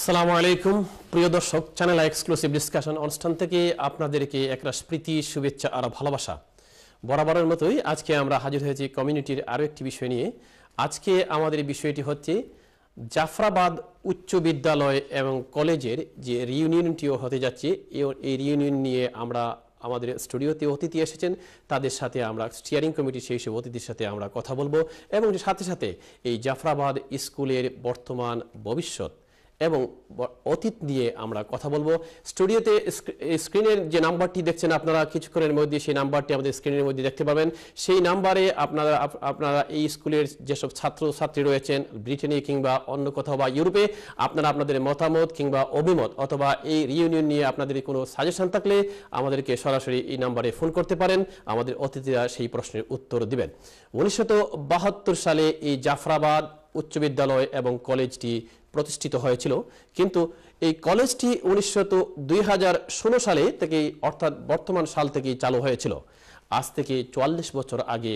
আসসালামু আলাইকুম প্রিয় দর্শক, চ্যানেল এক্সক্লুসিভ ডিসকাশন অনুষ্ঠান থেকে আপনাদেরকে একরাশ প্রীতি, শুভেচ্ছা আর ভালোবাসা। বরাবরের মতোই আজকে আমরা হাজির হয়েছি কমিউনিটির আরও একটি বিষয় নিয়ে। আজকে আমাদের বিষয়টি হচ্ছে জাফরাবাদ উচ্চ বিদ্যালয় এবং কলেজের যে রিইউনিয়নটিও হতে যাচ্ছে। এই রিইউনিয়ন নিয়ে আমরা আমাদের স্টুডিওতে অতিথি এসেছেন, তাদের সাথে আমরা স্টিয়ারিং কমিটির সেই সব অতিথির সাথে আমরা কথা বলবো এবং সাথে সাথে এই জাফরাবাদ স্কুলের বর্তমান ভবিষ্যৎ এবং অতীত নিয়ে আমরা কথা বলবো। স্টুডিওতে স্ক্রিনের যে নাম্বারটি দেখছেন আপনারা, কিছুক্ষণের মধ্যে সেই নাম্বারটি আমাদের স্ক্রিনের মধ্যে দেখতে পাবেন। সেই নাম্বারে আপনারা এই স্কুলের যেসব ছাত্রছাত্রী রয়েছেন ব্রিটেনে কিংবা অন্য কোথাও বা ইউরোপে, আপনারা আপনাদের মতামত কিংবা অভিমত অথবা এই রিইউনিয়ন নিয়ে আপনাদের কোনো সাজেশন থাকলে আমাদেরকে সরাসরি এই নাম্বারে ফোন করতে পারেন। আমাদের অতিথিরা সেই প্রশ্নের উত্তর দিবেন। 1972 সালে এই জাফরাবাদ উচ্চ বিদ্যালয় এবং কলেজটি প্রতিষ্ঠিত হয়েছিল, কিন্তু এই কলেজটি 2016 সালে থেকে অর্থাৎ বর্তমান সাল থেকেই চালু হয়েছিল। আজ থেকে 44 বছর আগে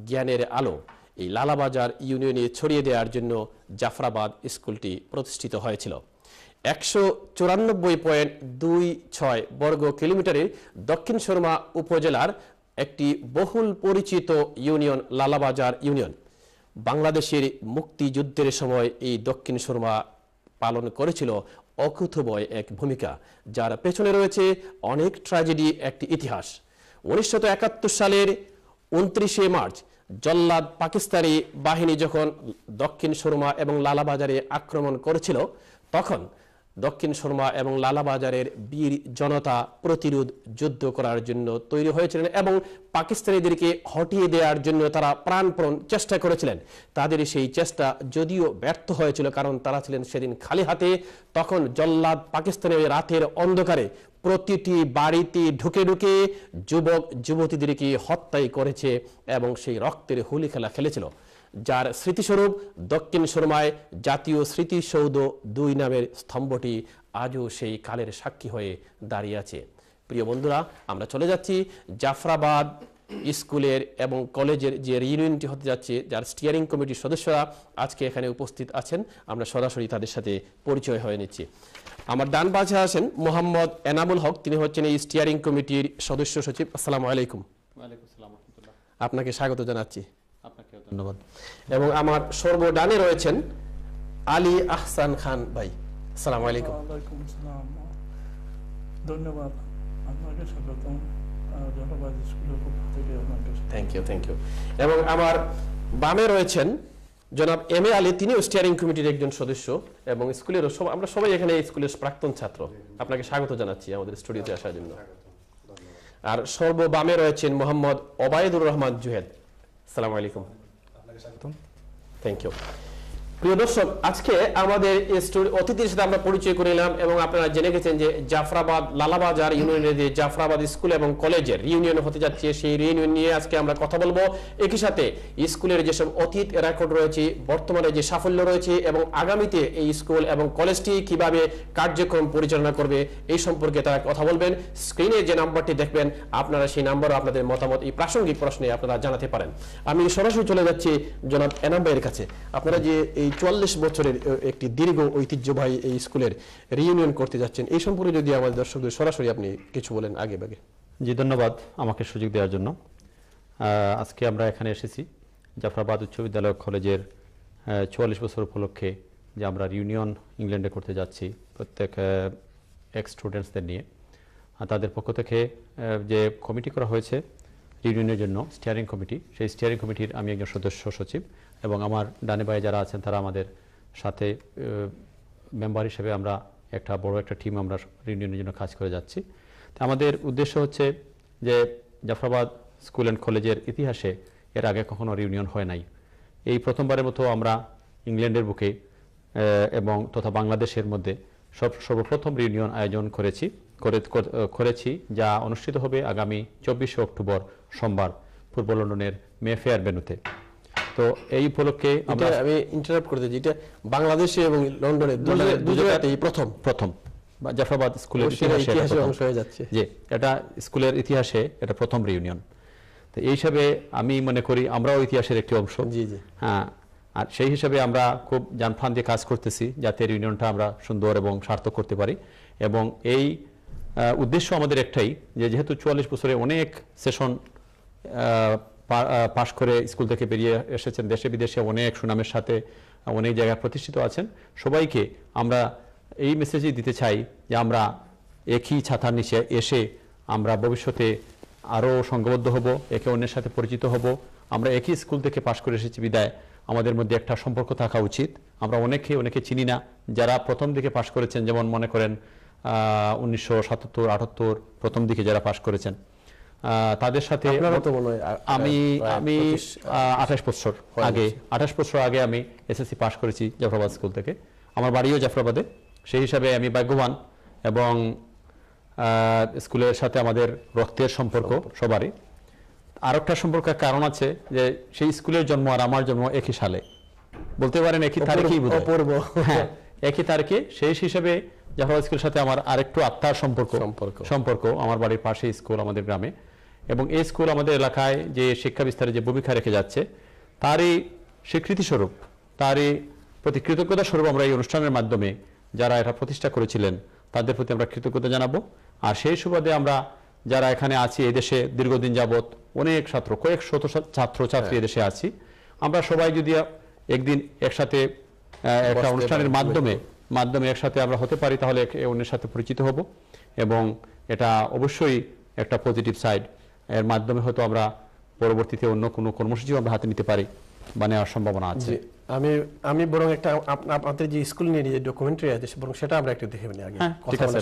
জ্ঞানের আলো এই লালাবাজার ইউনিয়নে ছড়িয়ে দেওয়ার জন্য জাফরাবাদ স্কুলটি প্রতিষ্ঠিত হয়েছিল। 194.26 বর্গ কিলোমিটারের দক্ষিণ সুরমা উপজেলার একটি বহুল পরিচিত ইউনিয়ন লালাবাজার ইউনিয়ন। বাংলাদেশের মুক্তিযুদ্ধের সময় এই দক্ষিণ সুরমা পালন করেছিল অকুতোভয় এক ভূমিকা, যার পেছনে রয়েছে অনেক ট্র্যাজেডি, একটি ইতিহাস। 1971 সালের 29শে মার্চ জল্লাদ পাকিস্তানি বাহিনী যখন দক্ষিণ সুরমা এবং লালাবাজারে আক্রমণ করেছিল, তখন দক্ষিণ সুরমা এবং লালাবাজারের বীর জনতা প্রতিরোধ যুদ্ধ করার জন্য তৈরি হয়েছিলেন এবং পাকিস্তানিদেরকে হটিয়ে দেওয়ার জন্য তারা প্রাণপণ চেষ্টা করেছিলেন। তাদের সেই চেষ্টা যদিও ব্যর্থ হয়েছিল, কারণ তারা ছিলেন সেদিন খালি হাতে। তখন জল্লাদ পাকিস্তানের রাতের অন্ধকারে প্রতিটি বাড়িতে ঢুকে ঢুকে যুবক যুবতীদেরকে হত্যাই করেছে এবং সেই রক্তের হোলি খেলা খেলেছিল, যার স্মৃতিস্বরূপ দক্ষিণ সুরমায় জাতীয় স্মৃতিসৌধ 2 নামের স্তম্ভটি আজও সেই কালের সাক্ষী হয়ে দাঁড়িয়ে আছে। প্রিয় বন্ধুরা, আমরা চলে যাচ্ছি জাফরাবাদ স্কুলের এবং কলেজের যে রিইউনিয়নটি হতে যাচ্ছে, যার স্টিয়ারিং কমিটির সদস্যরা আজকে এখানে উপস্থিত আছেন। আমরা সরাসরি তাদের সাথে পরিচয় হয়ে নিচ্ছি। আমার ডান পাশে আছেন মোহাম্মদ এনামুল হক, তিনি হচ্ছেন এই স্টিয়ারিং কমিটির সদস্য সচিব। আসসালামু আলাইকুম। ওয়ালাইকুম আসসালাম ওয়া রাহমাতুল্লাহ। আপনাকে স্বাগত জানাচ্ছি। আপনাকেও ধন্যবাদ। এবং আমার সর্বডানে রয়েছেন আলী আহসান খান ভাই। আসসালামু আলাইকুম। ওয়ালাইকুম আসসালাম, ধন্যবাদ, আপনাকে স্বাগতম জাফরাবাদ স্কুলের পক্ষ থেকে আপনাকে। Thank you. এবং আমার বামে রয়েছেন জনাব এম এ আলী, তিনিও স্টিয়ারিং কমিটির একজন সদস্য এবং স্কুলেরও আমরা সবাই এখানে স্কুলের প্রাক্তন ছাত্র। আপনাকে স্বাগত জানাচ্ছি আমাদের স্টুডিওতে আসার জন্য। আর সর্ববামে রয়েছেন মোহাম্মদ ওবায়দুর রহমান জুহেদ। আসসালামু আলাইকুম। Thank you. প্রিয় দর্শক, আজকে আমাদের অতিথির সাথে আমরা পরিচয় করে নিলাম এবং আপনারা জেনে গেছেন যে জাফরাবাদ লালাবাজার ইউনিয়নের যে জাফরাবাদ স্কুল এবং কলেজের রিইউনিয়ন হতে যাচ্ছে, সেই রিইউনিয়ন নিয়ে আজকে আমরা কথা বলবো। একই সাথে স্কুলের যেসব অতীত রেকর্ড রয়েছে, বর্তমানে যে সাফল্য রয়েছে এবং আগামীতে এই স্কুল এবং কলেজটি কিভাবে কার্যক্রম পরিচালনা করবে এই সম্পর্কে তারা কথা বলবেন। স্ক্রিনে যে নাম্বারটি দেখবেন, আপনারা সেই নাম্বারে আপনাদের মতামত এই প্রাসঙ্গিক প্রশ্নে আপনারা জানাতে পারেন। আমি সরাসরি চলে যাচ্ছি জনাব এনাম ভাইয়ের কাছে। আপনারা যে এই 44 বছরের একটি দীর্ঘ ঐতিহ্যবাহী এই স্কুলের রিইউনিয়ন করতে যাচ্ছেন, এই সম্পর্কে যদি আমাদের দর্শকদের সরাসরি আপনি কিছু বলেন আগে ভাগে। জি, ধন্যবাদ আমাকে সুযোগ দেওয়ার জন্য। আজকে আমরা এখানে এসেছি জাফরাবাদ উচ্চ বিদ্যালয় কলেজের 44 বছর উপলক্ষে যে আমরা রিইউনিয়ন ইংল্যান্ডে করতে যাচ্ছি প্রত্যেক এক্স স্টুডেন্টসদের নিয়ে। তাদের পক্ষ থেকে যে কমিটি করা হয়েছে রিইউনিয়নের জন্য, স্টিয়ারিং কমিটি, সেই স্টিয়ারিং কমিটির আমি একজন সদস্য সচিব এবং আমার ডানে বায়ে যারা আছেন তারা আমাদের সাথে মেম্বার হিসেবে আমরা একটা বড় একটা টিম আমরা রিইউনিয়নের জন্য কাজ করে যাচ্ছি। তো আমাদের উদ্দেশ্য হচ্ছে যে জাফরাবাদ স্কুল অ্যান্ড কলেজের ইতিহাসে এর আগে কখনো রিইউনিয়ন হয় নাই। এই প্রথমবারের মতো আমরা ইংল্যান্ডের বুকে এবং তথা বাংলাদেশের মধ্যে সর্বপ্রথম রিইউনিয়ন আয়োজন করেছি, যা অনুষ্ঠিত হবে আগামী 24শে অক্টোবর সোমবার পূর্ব লন্ডনের মেফেয়ার ভেন্যুতে। তো এই উপলক্ষে আমি ইন্টারাপ্ট করতে চাই, এটা বাংলাদেশে এবং লন্ডনে দুই জায়গাতেই প্রথম জাফরাবাদ স্কুলের ইতিহাসে অংশ হয়ে যাচ্ছে। যে এটা স্কুলের ইতিহাসে এটা প্রথম রিইউনিয়ন। তো এই হিসাবে আমি মনে করি আমরাও ইতিহাসের একটি অংশ। জি। হ্যাঁ, আর সেই হিসাবে আমরা খুব জানপ্রাণ দিয়ে কাজ করতেছি যাতে ইউনিয়নটা আমরা সুন্দর এবং সার্থক করতে পারি। এবং এই উদ্দেশ্য আমাদের একটাই যে যেহেতু 44 বছরে অনেক সেশন পাশ করে স্কুল থেকে বেরিয়ে এসেছেন, দেশে বিদেশে অনেক সুনামের সাথে অনেক জায়গায় প্রতিষ্ঠিত আছেন, সবাইকে আমরা এই মেসেজই দিতে চাই যে আমরা একই ছাতার নিচে এসে আমরা ভবিষ্যতে আরও সংঘবদ্ধ হব, একে অন্যের সাথে পরিচিত হব। আমরা একই স্কুল থেকে পাশ করে এসেছি বিদায় আমাদের মধ্যে একটা সম্পর্ক থাকা উচিত। আমরা অনেকে চিনি না, যারা প্রথম দিকে পাশ করেছেন, যেমন মনে করেন 1977-78 প্রথম দিকে যারা পাশ করেছেন তাদের সাথে আমি 28 বছর আগে আমি এসএসসি পাশ করেছি জাফরাবাদ স্কুল থেকে। আমার বাড়িও জাফরাবাদে, সেই হিসাবে আমি ভাগ্যবান। এবং স্কুলের সাথে আমাদের রক্তের সম্পর্ক সবারই। আরেকটা সম্পর্কের কারণ আছে যে সেই স্কুলের জন্ম আর আমার জন্ম একই সালে, বলতে পারেন একই তারিখেই, হ্যাঁ একই তারিখে। সেই হিসাবে জাফরাবাদ স্কুলের সাথে আমার আরেকটু আত্মার সম্পর্ক। আমার বাড়ির পাশে স্কুল আমাদের গ্রামে, এবং এই স্কুল আমাদের এলাকায় যে শিক্ষা বিস্তারে যে ভূমিকা রেখে যাচ্ছে তারই স্বীকৃতি স্বরূপ, তারই প্রতি কৃতজ্ঞতা স্বরূপ আমরা এই অনুষ্ঠানের মাধ্যমে যারা এটা প্রতিষ্ঠা করেছিলেন তাদের প্রতি আমরা কৃতজ্ঞতা জানাবো। আর সেই সুবাদে আমরা যারা এখানে আছি, এদেশে দীর্ঘদিন যাবৎ অনেক ছাত্র, কয়েক শত ছাত্রছাত্রী এদেশে আছি, আমরা সবাই যদি একদিন একসাথে একটা অনুষ্ঠানের মাধ্যমে একসাথে আমরা হতে পারি, তাহলে অন্যের সাথে পরিচিত হব। এবং এটা অবশ্যই একটা পজিটিভ সাইড, এর মাধ্যমে হয়তো আমরা পরবর্তীতে অন্য কোনো কর্মসূচিও আমরা হাতে নিতে পারি বা নেওয়ার সম্ভাবনা আছে। আমি বরং একটা আপনাদের যে স্কুল নিয়ে যে ডকুমেন্টারি আছে বরং সেটা আমরা একটু দেখে নিই আগে। ঠিক আছে,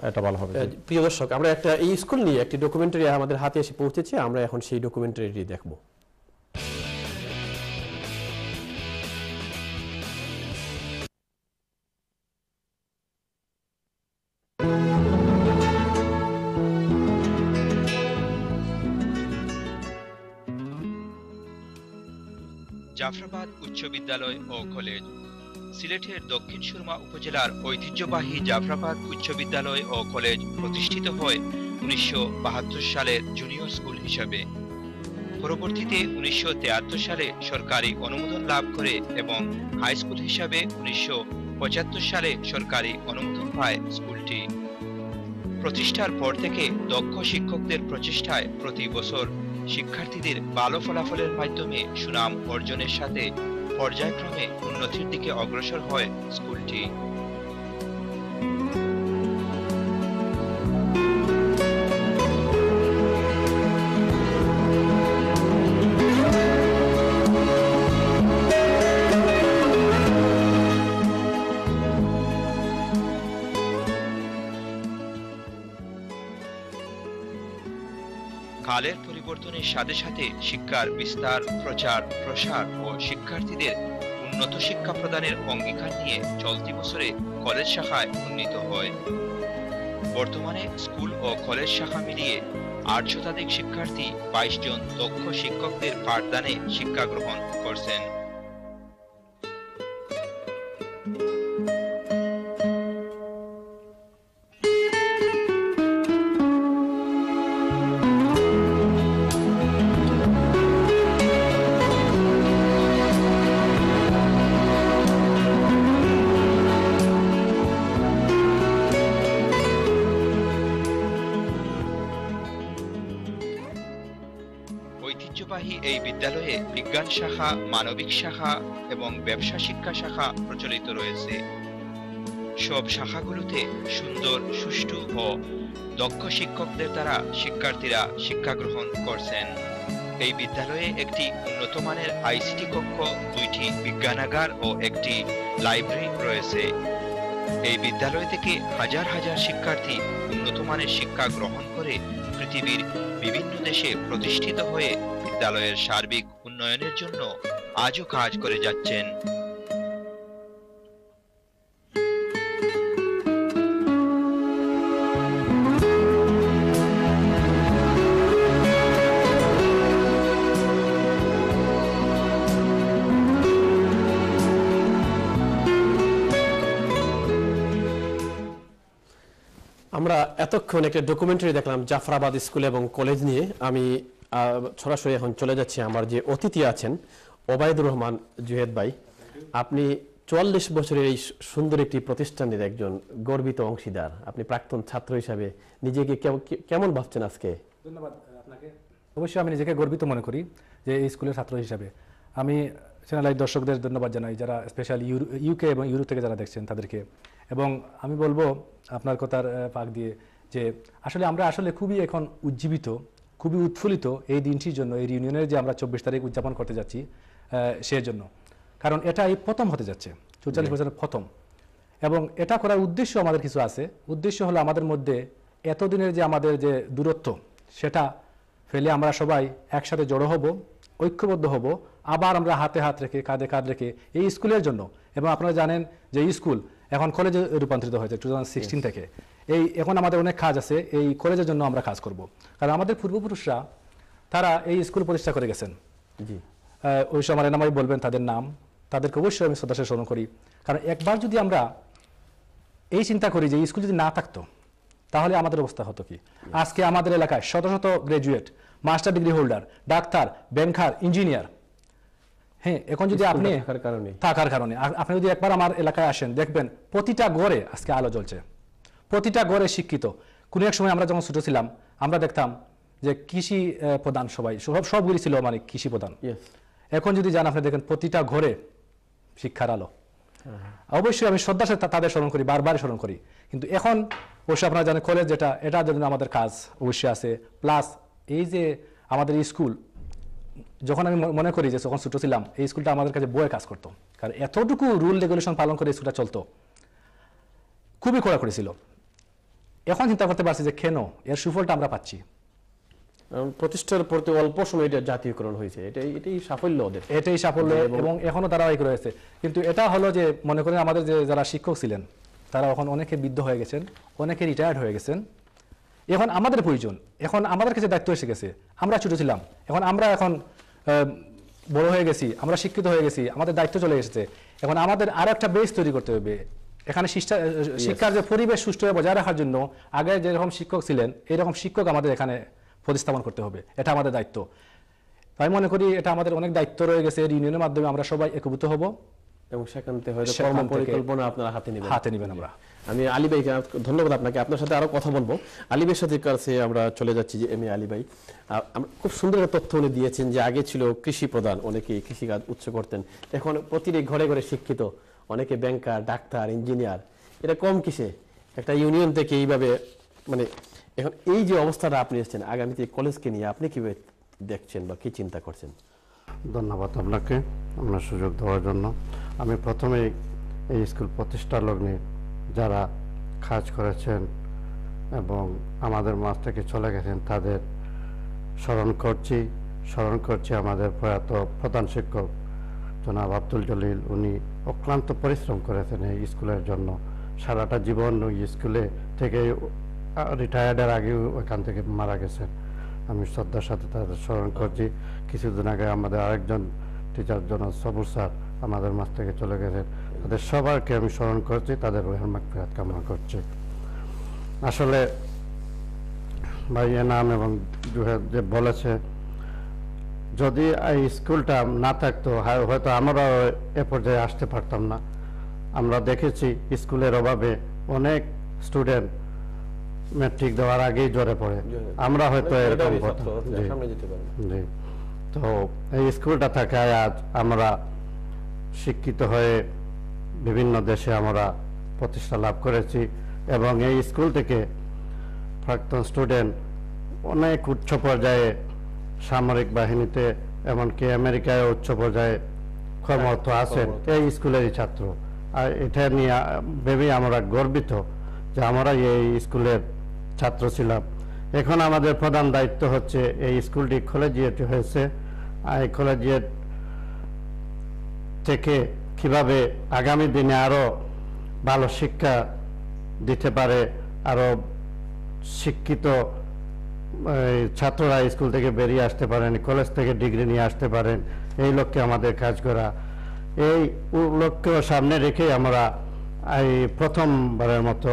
এটা ভালো হবে। প্রিয় দর্শক, আমরা একটা এই স্কুল নিয়ে একটি ডকুমেন্টারি আমাদের হাতে এসে পৌঁছেছে, আমরা এখন সেই ডকুমেন্টারিটি দেখব। জাফরাবাদ উচ্চ বিদ্যালয় ও কলেজ সিলেটের দক্ষিণ সুরমা উপজেলার ঐতিহ্যবাহী জাফরাবাদ উচ্চ বিদ্যালয় ও কলেজ প্রতিষ্ঠিত হয় 1972 সালের জুনিয়র স্কুল হিসাবে। পরবর্তীতে 1973 সালে সরকারি অনুমোদন লাভ করে এবং হাই স্কুল হিসাবে 1975 সালে সরকারি অনুমোদন পায় স্কুলটি। প্রতিষ্ঠার পর থেকে দক্ষ শিক্ষকদের প্রচেষ্টায় প্রতি বছর শিক্ষার্থীদের ভালো ফলাফলের মাধ্যমে সুনাম অর্জনের সাথে পর্যায়ক্রমে উন্নতির দিকে অগ্রসর হয় স্কুলটি। কালের পরিবর্তনের সাথে সাথে শিক্ষার বিস্তার, প্রচার, প্রসার ও শিক্ষার্থীদের উন্নত শিক্ষা প্রদানের অঙ্গীকার নিয়ে চলতি বছরে কলেজ শাখায় উন্নীত হয়। বর্তমানে স্কুল ও কলেজ শাখা মিলিয়ে 8 শতাধিক শিক্ষার্থী 22 জন দক্ষ শিক্ষকদের পাঠদানে শিক্ষা গ্রহণ করছেন। ঐতিহ্যবাহী এই বিদ্যালয়ে বিজ্ঞান শাখা, মানবিক শাখা এবং ব্যবসা শিক্ষা শাখা প্রচলিত রয়েছে। সব শাখাগুলোতে সুন্দর, সুষ্ঠু ও দক্ষ শিক্ষকদের দ্বারা শিক্ষার্থীরা শিক্ষা গ্রহণ করছেন। এই বিদ্যালয়ে একটি উন্নত মানের আইসিটি কক্ষ, 2টি বিজ্ঞানাগার ও একটি লাইব্রেরি রয়েছে। এই বিদ্যালয় থেকে হাজার হাজার শিক্ষার্থী উন্নত মানের শিক্ষা গ্রহণ করে পৃথিবীর বিভিন্ন দেশে প্রতিষ্ঠিত হয়ে বিদ্যালয়ের সার্বিক উন্নয়নের জন্য আজও কাজ করে যাচ্ছেন। আমরা এতক্ষণ একটা ডকুমেন্টারি দেখলাম জাফরাবাদ স্কুল এবং কলেজ নিয়ে। আমি সরাসরি এখন চলে যাচ্ছি আমার যে অতিথি আছেন ওবায়দুর রহমান জুহেদ ভাই, আপনি 44 বছরের এই সুন্দর একটি প্রতিষ্ঠানের একজন গর্বিত অংশীদার। আপনি প্রাক্তন ছাত্র হিসাবে নিজেকে কেমন ভাবছেন আজকে? ধন্যবাদ আপনাকে। অবশ্যই আমি নিজেকে গর্বিত মনে করি যে এই স্কুলের ছাত্র হিসাবে। আমি চ্যানেলের দর্শকদের ধন্যবাদ জানাই, যারা স্পেশালি ইউকে এবং ইউরোপ থেকে যারা দেখছেন তাদেরকে। এবং আমি বলবো আপনার কথার পাক দিয়ে যে আসলে আমরা খুবই এখন উজ্জীবিত, খুবই উৎফুল্লিত এই দিনটির জন্য, এই রিউনিয়নের যে আমরা 24 তারিখ উদযাপন করতে যাচ্ছি সেই জন্য। কারণ এটা এই প্রথম হতে যাচ্ছে, 44 বছরের প্রথম। এবং এটা করার উদ্দেশ্য আমাদের কিছু আছে। উদ্দেশ্য হলো আমাদের মধ্যে এতদিনের যে আমাদের যে দূরত্ব সেটা ফেলে আমরা সবাই একসাথে জড়ো হব, ঐক্যবদ্ধ হব, আবার আমরা হাতে হাত রেখে কাঁধে কাঁধ রেখে এই স্কুলের জন্য। এবং আপনারা জানেন যে এই স্কুল এখন কলেজে রূপান্তরিত হয়েছে 2016 থেকে। এখন আমাদের অনেক কাজ আছে, এই কলেজের জন্য আমরা কাজ করব। কারণ আমাদের পূর্বপুরুষরা তারা এই স্কুল প্রতিষ্ঠা করে গেছেন। ওই সময় এনামাই বলবেন তাদের নাম, তাদেরকে অবশ্যই আমি শ্রদ্ধার সাথে স্মরণ করি। কারণ একবার যদি আমরা এই চিন্তা করি যে স্কুল যদি না থাকতো তাহলে আমাদের অবস্থা হতো কি। আজকে আমাদের এলাকায় শত শত গ্রাজুয়েট, মাস্টার ডিগ্রি হোল্ডার, ডাক্তার, ব্যাংকার, ইঞ্জিনিয়ার। হ্যাঁ, এখন যদি আপনি থাকার কারণে আপনি যদি একবার আমার এলাকায় আসেন, দেখবেন প্রতিটা ঘরে আজকে আলো জ্বলছে, প্রতিটা ঘরে শিক্ষিত। কোনো এক সময় আমরা যখন ছোট ছিলাম আমরা দেখতাম যে কৃষি প্রধান, সবগুলি ছিল মানে কৃষি প্রধান। এখন যদি যান আপনি দেখেন প্রতিটা ঘরে শিক্ষার আলো। অবশ্যই আমি শ্রদ্ধার সাথে তাদের স্মরণ করি, বারবার স্মরণ করি। কিন্তু এখন অবশ্যই আপনারা জানেন কলেজ যেটা, এটার জন্য আমাদের কাজ অবশ্যই আছে। প্লাস এই যে আমাদের স্কুল, যখন আমি মনে করি যে যখন ছোট ছিলাম এই স্কুলটা আমাদের কাছে বয়ে কাজ করতো। কারণ এতটুকু রুল রেগুলেশন পালন করে স্কুলটা চলতো, খুবই কড়াকড়ি ছিল। এখন চিন্তা করতে পারছি যে কেন এর সুফলটা আমরা পাচ্ছি। প্রতিষ্ঠার পরতে অল্প সময় এটা জাতীয়করণ হয়েছে, এটাই সাফল্য ওদের, এটাই সাফল্য। এবং এখনো ধারাবাহিক রয়েছে। কিন্তু এটা হলো যে মনে করেন আমাদের যে যারা শিক্ষক ছিলেন তারা এখন অনেকে বৃদ্ধ হয়ে গেছেন, অনেকে রিটায়ার্ড হয়ে গেছেন। এখন আমাদের প্রয়োজন, এখন আমাদের কাছে দায়িত্ব এসে গেছে। আমরা ছোট ছিলাম, আমরা এখন বড় হয়ে গেছি, আমরা শিক্ষিত হয়ে গেছি, আমাদের দায়িত্ব চলে এসেছে। এখন আমাদের আরো একটা বেস তৈরি করতে হবে। এখানে শিক্ষার যে পরিবেশ সুষ্ঠুভাবে বজায় রাখার জন্য আগে যেরকম শিক্ষক ছিলেন এইরকম শিক্ষক আমাদের এখানে প্রতিস্থাপন করতে হবে। এটা আমাদের দায়িত্ব। তাই মনে করি এটা আমাদের অনেক দায়িত্ব রয়ে গেছে। ইউনিয়নের মাধ্যমে আমরা সবাই একীভূত হব এবং সেখান থেকে হয়তো কর্মপরিকল্পনা আপনারা হাতে নেবেন। আমরা আমি আলী ভাইকে ধন্যবাদ আপনাকে। আপনার সাথে আরো কথা বলবো। আলী ভাইয়ের সাথে কাছে আমরা চলে যাচ্ছি যে এম এ আলী ভাই, খুব সুন্দর একটা তথ্য উনি দিয়েছেন যে আগে ছিল কৃষি প্রধান, অনেকে কৃষিকাজ উৎস করতেন। এখন প্রতিটি ঘরে ঘরে শিক্ষিত, অনেকে ব্যাংকার, ডাক্তার, ইঞ্জিনিয়ার। এটা কম কিসে একটা ইউনিয়ন থেকে এইভাবে মানে এখন এই যে অবস্থাটা আপনি এসেছেন, আগামীতে কলেজকে নিয়ে আপনি কিভাবে দেখছেন বা কি চিন্তা করছেন? ধন্যবাদ আপনাকে আপনার সুযোগ দেওয়ার জন্য। আমি প্রথমে এই স্কুল প্রতিষ্ঠার লগ্নে যারা কাজ করেছেন এবং আমাদের মাঝ থেকে চলে গেছেন তাদের স্মরণ করছি আমাদের প্রয়াত প্রধান শিক্ষক জনাব আব্দুল জলিল। উনি অক্লান্ত পরিশ্রম করেছেন এই স্কুলের জন্য, সারাটা জীবন ওই স্কুলে থেকে রিটায়ার্ডের আগেও ওখান থেকে মারা গেছেন। আমি শ্রদ্ধার সাথে তাদের স্মরণ করছি। কিছুদিন আগে আমাদের আরেকজন টিচার জনাব সবুর স্যার আমাদের মাঝ থেকে চলে গেছেন। তাদের সবাইকে আমি স্মরণ করছি, তাদের রুহের মাগফিরাত কামনা করছি। আসলে ভাই এনাম এবং জুহেদ যে বলেছে, যদি এই স্কুলটা না থাকতো হয়তো আমরা এ পর্যায়ে আসতে পারতাম না। আমরা দেখেছি স্কুলের অভাবে অনেক স্টুডেন্ট ম্যাট্রিক দেওয়ার আগেই জ্বরে পড়ে। আমরা হয়তো এরকম জি। তো এই স্কুলটা থাকায় আজ আমরা শিক্ষিত হয়ে বিভিন্ন দেশে আমরা প্রতিষ্ঠা লাভ করেছি এবং এই স্কুল থেকে প্রাক্তন স্টুডেন্ট অনেক উচ্চ পর্যায়ে সামরিক বাহিনীতে, এমনকি আমেরিকায় উচ্চ পর্যায়ে কর্মরত আছেন এই স্কুলেরই ছাত্র। আর এটা নিয়ে ভেবে আমরা গর্বিত যে আমরা এই স্কুলের ছাত্র ছিলাম। এখন আমাদের প্রধান দায়িত্ব হচ্ছে এই স্কুলটি কলেজিয়েট হয়েছে, এই কলেজিয়েট থেকে কিভাবে আগামী দিনে আরো ভালো শিক্ষা দিতে পারে, আরো শিক্ষিত ছাত্ররা স্কুল থেকে বেরিয়ে আসতে পারেন, কলেজ থেকে ডিগ্রি নিয়ে আসতে পারেন, এই লক্ষ্যে আমাদের কাজ করা। এই লক্ষ্য সামনে রেখে আমরা এই প্রথমবারের মতো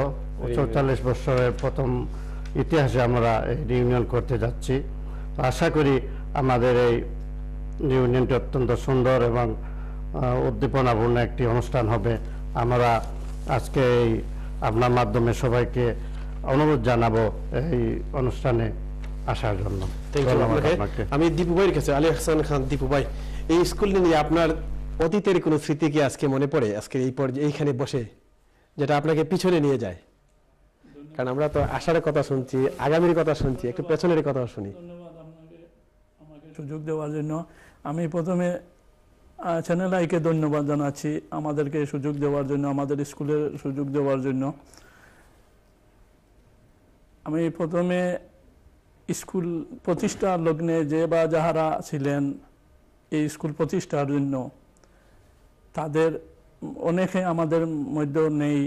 44 বছরের প্রথম ইতিহাসে আমরা রিউনিয়ন করতে যাচ্ছি। আশা করি আমাদের এই ইউনিয়নটি অত্যন্ত সুন্দর এবং উদ্দীপনাপূর্ণ একটি অনুষ্ঠান হবে। আমরা আজকে এই আপনার মাধ্যমে সবাইকে অনুরোধ জানাবো এই অনুষ্ঠানে আসার জন্য। ধন্যবাদ আপনাকে। আমি দীপু ভাইয়ের কাছে, আলী হাসান খান দীপু ভাই, এই স্কুল নিয়ে আপনার অতীতের কোনো স্মৃতি কি আজকে মনে পড়ে আজকে এই পর্যায়ে এইখানে বসে, যেটা আপনাকে পিছনে নিয়ে যায়? কারণ আমরা তো আসার কথা শুনছি, আগামীর কথা শুনছি, একটু পেছনের কথা শুনি। ধন্যবাদ আপনাকে আমাকে সুযোগ দেওয়ার জন্য। আমি প্রথমে চ্যানেল আইকে ধন্যবাদ জানাচ্ছি আমাদেরকে সুযোগ দেওয়ার জন্য, আমাদের স্কুলের সুযোগ দেওয়ার জন্য। আমি প্রথমে স্কুল প্রতিষ্ঠার লগ্নে যে বা যাহারা ছিলেন এই স্কুল প্রতিষ্ঠার জন্য, তাদের অনেকে আমাদের মধ্যে নেই,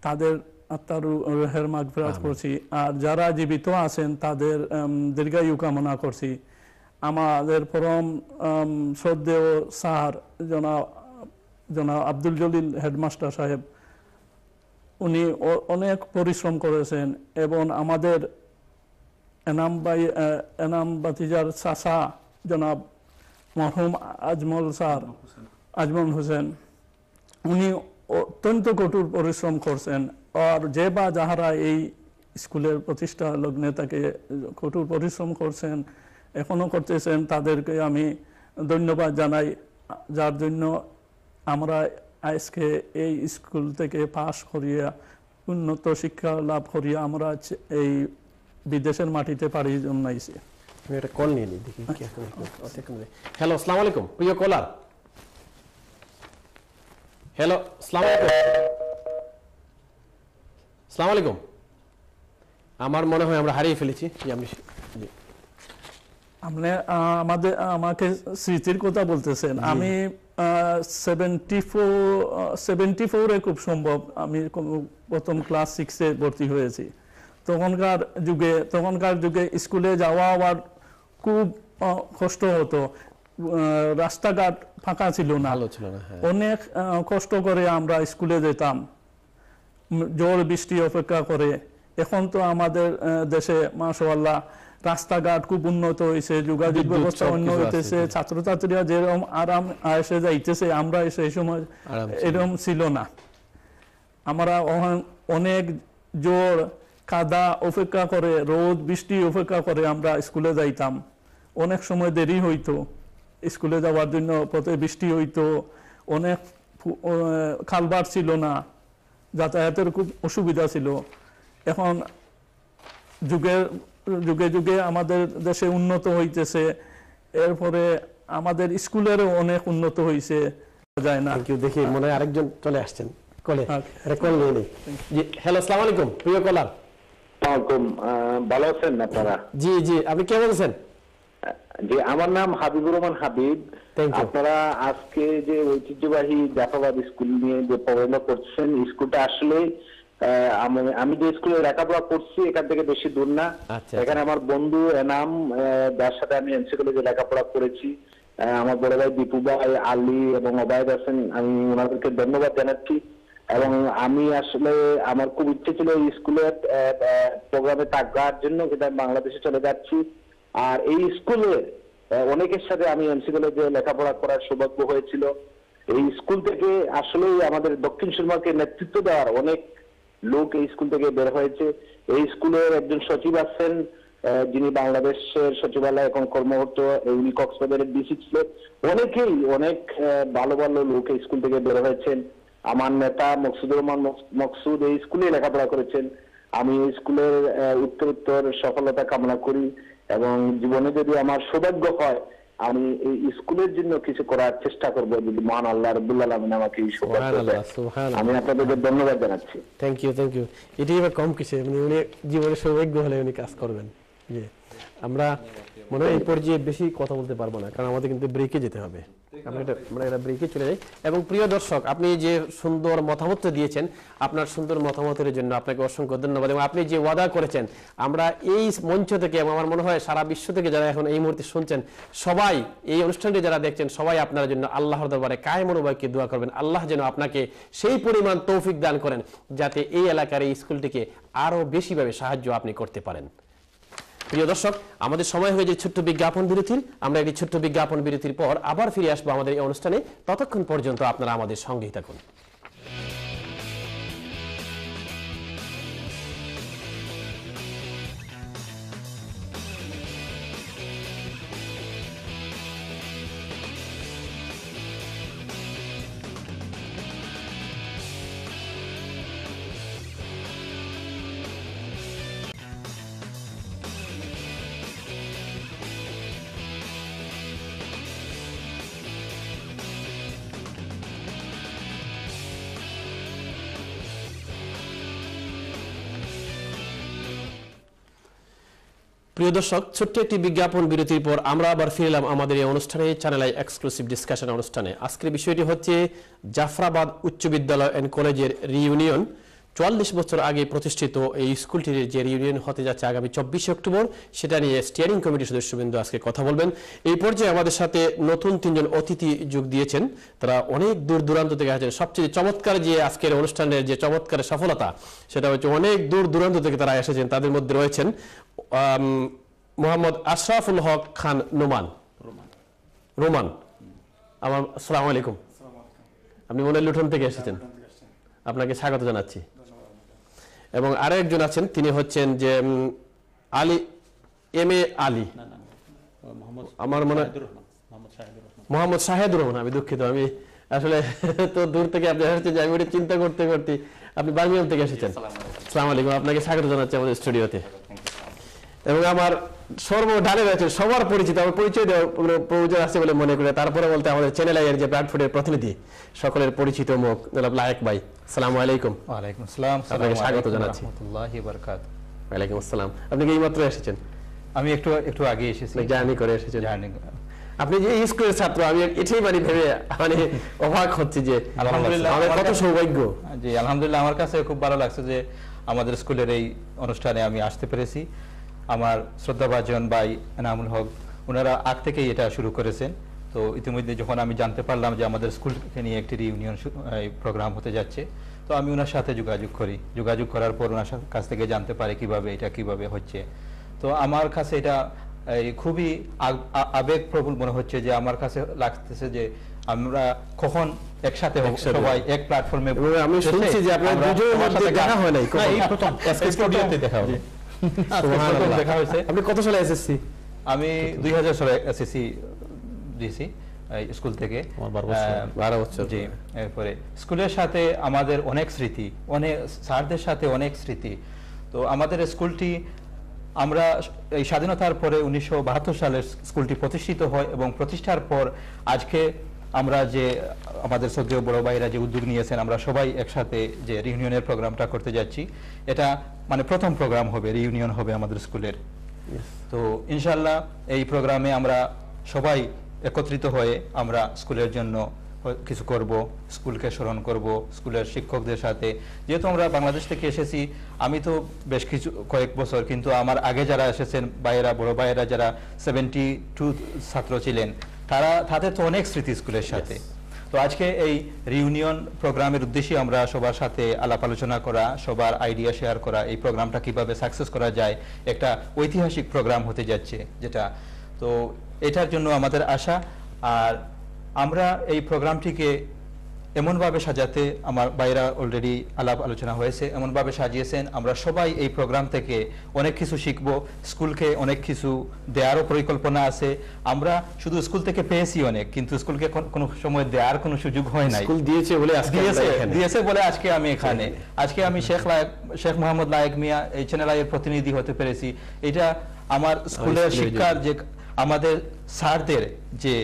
তাদের আত্মার রুহের মাগফিরাত করছি। আর যারা জীবিত আছেন তাদের দীর্ঘায়ু কামনা করছি। আমাদের পরম শ্রদ্ধেয় স্যার জনাব আব্দুল জলিল হেডমাস্টার সাহেব, উনি অনেক পরিশ্রম করেছেন এবং আমাদের এনাম বাতিজার চাচা জনাব মরহুম আজমল হোসেন, উনি অত্যন্ত কঠোর পরিশ্রম করছেন। আর যে বা যাহারা এই স্কুলের প্রতিষ্ঠা লগ্নে তাকে কঠোর পরিশ্রম করছেন, এখনো করতেছেন, তাদেরকে আমি ধন্যবাদ জানাই, যার জন্য আমরা আজকে এই স্কুল থেকে পাশ করিয়া উন্নত শিক্ষা লাভ করিয়া আমরা এই বিদেশের মাটিতে পাড়ি জন্মাইছি। আমি একটা কল নিয়ে নিই, দেখি হ্যালো, আসসালামু আলাইকুম প্রিয় কলার। হ্যালো, আসসালামু আলাইকুম। আসসালামু আলাইকুম। আমার মনে হয় আমরা হারিয়ে ফেলেছি। আমাকে স্মৃতির কথা বলতেছেন। আমি 74 খুব সম্ভব আমি প্রথম ক্লাস 6-এ ভর্তি হয়েছি। তখনকার যুগে স্কুলে যাওয়া আবার খুব কষ্ট হতো, রাস্তাঘাট ফাঁকা ছিল না, অনেক কষ্ট করে আমরা স্কুলে যেতাম, জোর বৃষ্টি অপেক্ষা করে। এখন তো আমাদের দেশে মাশাআল্লাহ রাস্তাঘাট খুব উন্নত হয়েছে, যোগাযোগ ব্যবস্থা উন্নত হইতেছে, ছাত্রছাত্রীরা যেরকম আরাম এসে যাইতেছে, আমরা সেই সময় এরকম ছিল না। আমরা অনেক জোর কাদা অপেক্ষা করে, রোদ বৃষ্টি অপেক্ষা করে আমরা স্কুলে যাইতাম। অনেক সময় দেরি হইতো স্কুলে যাওয়ার জন্য, পথে বৃষ্টি হইতো, অনেক খালবাট ছিল না, যাতায়াতের খুব অসুবিধা ছিল। এখন যুগে যুগে আমাদের দেশে উন্নত হইতেছে, এরপরে আমাদের স্কুলেরও অনেক উন্নত হয়েছে, যায় না। দেখি মনে হয় আরেকজন চলে আসছেন কলে, কল নিয়ে নেই। জি, হ্যালো, আসসালামু আলাইকুম প্রিয় কলার। ভালো আছেন আপনারা? জি জি, আপনি কেমন আছেন? জি, আমার নাম হাবিবুর রহমান হাবিব। আপনারা আজকে যে ঐতিহ্যবাহী জাফরাবাদ স্কুল নিয়ে যে পড়াশোনা করছেন, স্কুলটা আসলে আমি যে স্কুলে লেখাপড়া করছি এখান থেকে বেশি দূর না। এখানে আমার বন্ধু এনাম, যার সাথে আমি এমসি কলেজে লেখাপড়া করেছি, আমার বড় ভাই দীপু ভাই, আলী এবং ওবায়দ আছেন, আমি ওনাদেরকে ধন্যবাদ জানাচ্ছি। এবং আমি আসলে আমার খুব ইচ্ছে ছিল এই স্কুলের প্রোগ্রামে থাকার জন্য, কিন্তু আমি বাংলাদেশে চলে যাচ্ছি। আর এই স্কুলে অনেকের সাথে আমি এমসি কলেজে লেখাপড়া করার সৌভাগ্য হয়েছিল। এই স্কুল থেকে আসলে আমাদের দক্ষিণ সুরমাকে নেতৃত্ব দেওয়ার অনেক লোক এই স্কুল থেকে বের হয়েছে। এই স্কুলের একজন সচিব আছেন, যিনি বাংলাদেশের সচিবালয়ে এখন কর্মরত, উনি কক্সবাজারের ডিসি ছিলেন। অনেকেই অনেক ভালো ভালো লোক এই স্কুল থেকে বের হয়েছেন। আমার নেতা মকসুদুর রহমান মকসুদ এই স্কুলে লেখাপড়া করেছেন। আমি এই স্কুলের উত্তর সফলতা কামনা করি এবং জীবনে যদি আমার সৌভাগ্য হয় আমি এই স্কুলের জন্য কিছু করার চেষ্টা করব, যদি মহান আল্লাহ রাব্বুল আলামিন আমাকে এই সৌভাগ্য দেয়। আমি আপনাদেরকে ধন্যবাদ জানাচ্ছি। Thank you, thank you. এটাই বা কম কিছু, উনি জীবনে সৌভাগ্য হলে উনি কাজ করবেন। জি, আমরা মনে হয় এই পর্যায়ে বেশি কথা বলতে পারবো না, কারণ আমাদের কিন্তু ব্রেকে যেতে হবে। আমরা এটা ব্রেকে চলে যাই। এবং প্রিয় দর্শক, আপনি যে সুন্দর মতামতটা দিয়েছেন, আপনার সুন্দর মতামতের জন্য আপনাকে অসংখ্য ধন্যবাদ। এবং আপনি যে ওয়াদা করেছেন, আমরা এই মঞ্চ থেকে এবং আমার মনে হয় সারা বিশ্ব থেকে যারা এখন এই মুহূর্তে শুনছেন, সবাই এই অনুষ্ঠানটি যারা দেখছেন, সবাই আপনার জন্য আল্লাহর দরবারে কায়েমুল ওয়াকিদ দোয়া করবেন। আল্লাহ যেন আপনাকে সেই পরিমাণ তৌফিক দান করেন যাতে এই এলাকার এই স্কুলটিকে আরো বেশিভাবে সাহায্য আপনি করতে পারেন। প্রিয় দর্শক, আমাদের সময় হয়ে যায় ছোট্ট বিজ্ঞাপন বিরতির। আমরা একটি ছোট্ট বিজ্ঞাপন বিরতির পর আবার ফিরে আসবো আমাদের এই অনুষ্ঠানে। ততক্ষণ পর্যন্ত আপনারা আমাদের সঙ্গেই থাকুন। প্রিয় দর্শক, ছোট্ট একটি বিজ্ঞাপন বিরতির পর আমরা আবার ফিরে এলাম আমাদের এই অনুষ্ঠানে, চ্যানেল আই এক্সক্লুসিভ ডিসকাশন অনুষ্ঠানে। আজকের বিষয়টি হচ্ছে জাফরাবাদ উচ্চ বিদ্যালয় অ্যান্ড কলেজের রিইউনিয়ন। ৪৪ বছর আগে প্রতিষ্ঠিত এই স্কুলটির যে রিইউনিয়ন হতে যাচ্ছে আগামী ২৪ অক্টোবর, সেটা নিয়ে স্টিয়ারিং কমিটির সদস্যবৃন্দ আজকে কথা বলবেন। এই পর্যায়ে আমাদের সাথে নতুন ৩ জন অতিথি যোগ দিয়েছেন। তারা অনেক দূর দূরান্ত থেকে আসেন। সবচেয়ে চমৎকার যে আজকের অনুষ্ঠানের যে চমৎকার সফলতা, সেটা হচ্ছে অনেক দূর দূরান্ত থেকে তারা এসেছেন। তাদের মধ্যে রয়েছেন মোহাম্মদ আশরাফুল হক খান রোমান। আমার আসসালামু আলাইকুম। আপনি মনে হয় লুঠন থেকে এসেছেন, আপনাকে স্বাগত জানাচ্ছি। এবং আরো একজন আছেন, তিনি হচ্ছেন যে আলী এম এ আলী, আমার মনে হয় মোহাম্মদ শাহেদুর রহমান। আমি দুঃখিত, আমি আসলে তো দূর থেকে আপনি এসেছেন যে আমি ওটা চিন্তা করতে করতে আপনি বার্মিংহাম থেকে এসেছেন। আসসালামু আলাইকুম, আপনাকে স্বাগত জানাচ্ছি আমাদের স্টুডিওতে। এবং আমার সর্বঢালে রয়েছে সবার পরিচিত, আমার পরিচয় দেওয়ার প্রয়োজন আছে বলে মনে করি, তারপরে বলতে আমাদের চ্যানেল আইয়ের যে ব্র্যাডফোর্ডের প্রতিনিধি, সকলের পরিচিত মুখ জনাব লায়েক ভাই। আসসালামু আলাইকুম। ওয়ালাইকুম আসসালাম, আপনাকে স্বাগত জানাচ্ছি। রাহমাতুল্লাহি ওয়া বারাকাতুহু। ওয়ালাইকুম আসসালাম। আপনি কি এইমাত্র এসেছেন? আমি একটু আগে এসেছি, জার্নি করে এসেছেন। জার্নি। আপনি যে স্কুলের ছাত্র, আমি এটাই ভেবে অবাক হচ্ছি যে আলহামদুলিল্লাহ আমাদের কত সৌভাগ্য। জি আলহামদুলিল্লাহ, আমার কাছে খুব ভালো লাগছে যে আমাদের স্কুলের এই অনুষ্ঠানে আমি আসতে পেরেছি। আমার শ্রদ্ধাভাজন ভাই এনামুল হক, ওনারা আগ থেকেই এটা শুরু করেছেন। তো ইতিমধ্যে যখন আমি জানতে পারলাম যে আমাদের স্কুলকে নিয়ে একটি রিউনিয়ন প্রোগ্রাম হতে যাচ্ছে, তো আমি ওনার সাথে যোগাযোগ করার পর ওনার কাছ থেকে জানতে পারি কিভাবে হচ্ছে। তো আমার কাছে এটা খুবই আবেগপ্রবল মনে হচ্ছে, যে আমার কাছে লাগতেছে যে আমরা কখন একসাথে সবাই এক প্ল্যাটফর্মে। আমি শুনছি যে আপনারা দুজনের মধ্যে দেখা হয় নাই, এই প্রথম স্টুডিওতে দেখা হলো। দেখা হয়েছে। আপনি কত সালে এসএসসি? আমি 2000 সালে এসএসসি দিয়েছি স্কুল থেকে। 12 বছর। জি, এরপরে স্কুলের সাথে আমাদের অনেক স্মৃতি, অনেক স্যারদের সাথে অনেক স্মৃতি। তো আমাদের স্কুলটি, আমরা এই স্বাধীনতার পরে 1972 সালে স্কুলটি প্রতিষ্ঠিত হয়, এবং প্রতিষ্ঠার পর আজকে আমরা যে আমাদের শ্রদ্ধেয় বড় ভাইরা যে উদ্যোগ নিয়েছেন, আমরা সবাই একসাথে যে রিউনিয়নের প্রোগ্রামটা করতে যাচ্ছি, এটা প্রথম প্রোগ্রাম হবে, রিউনিয়ন হবে আমাদের স্কুলের। তো ইনশাআল্লাহ এই প্রোগ্রামে আমরা সবাই একত্রিত হয়ে আমরা স্কুলের জন্য কিছু করব, স্কুলকে স্মরণ করব, স্কুলের শিক্ষকদের সাথে। যেহেতু আমরা বাংলাদেশ থেকে এসেছি, আমি তো বেশ কয়েক বছর, কিন্তু আমার আগে যারা এসেছেন বড় ভাইয়েরা যারা 72 ছাত্র ছিলেন, তাদের তো অনেক স্মৃতি স্কুলের সাথে। তো আজকে এই রিউনিয়ন প্রোগ্রামের উদ্দেশ্যে আমরা সবার সাথে আলাপ আলোচনা করা, সবার আইডিয়া শেয়ার করা, এই প্রোগ্রামটা কিভাবে সাকসেস করা যায়। একটা ঐতিহাসিক প্রোগ্রাম হতে যাচ্ছে যেটা, তো এটার জন্য আমাদের আশা। আর আমরা এই প্রোগ্রামটিকে এমনভাবে সাজাতে, আমার বাইরা অলরেডি আলাপ আলোচনা হয়েছে, এমনভাবে সাজিয়েছেন আমরা সবাই এই প্রোগ্রাম থেকে অনেক কিছু শিখব, স্কুলকে অনেক কিছু দেওয়ারও পরিকল্পনা আছে। আমরা শুধু স্কুল থেকে পেয়েছি অনেক, কিন্তু স্কুলকে কোনো সময় দেওয়ার কোনো সুযোগ হয় নাই। স্কুল দিয়েছে বলে আজকে আমি এখানে, আজকে আমি শেখ মোহাম্মদ লায়েক মিয়া এই চ্যানেল আইয়ের প্রতিনিধি হতে পেরেছি। এটা আমার স্কুলের শিক্ষার যে আমাদের স্যারদের যে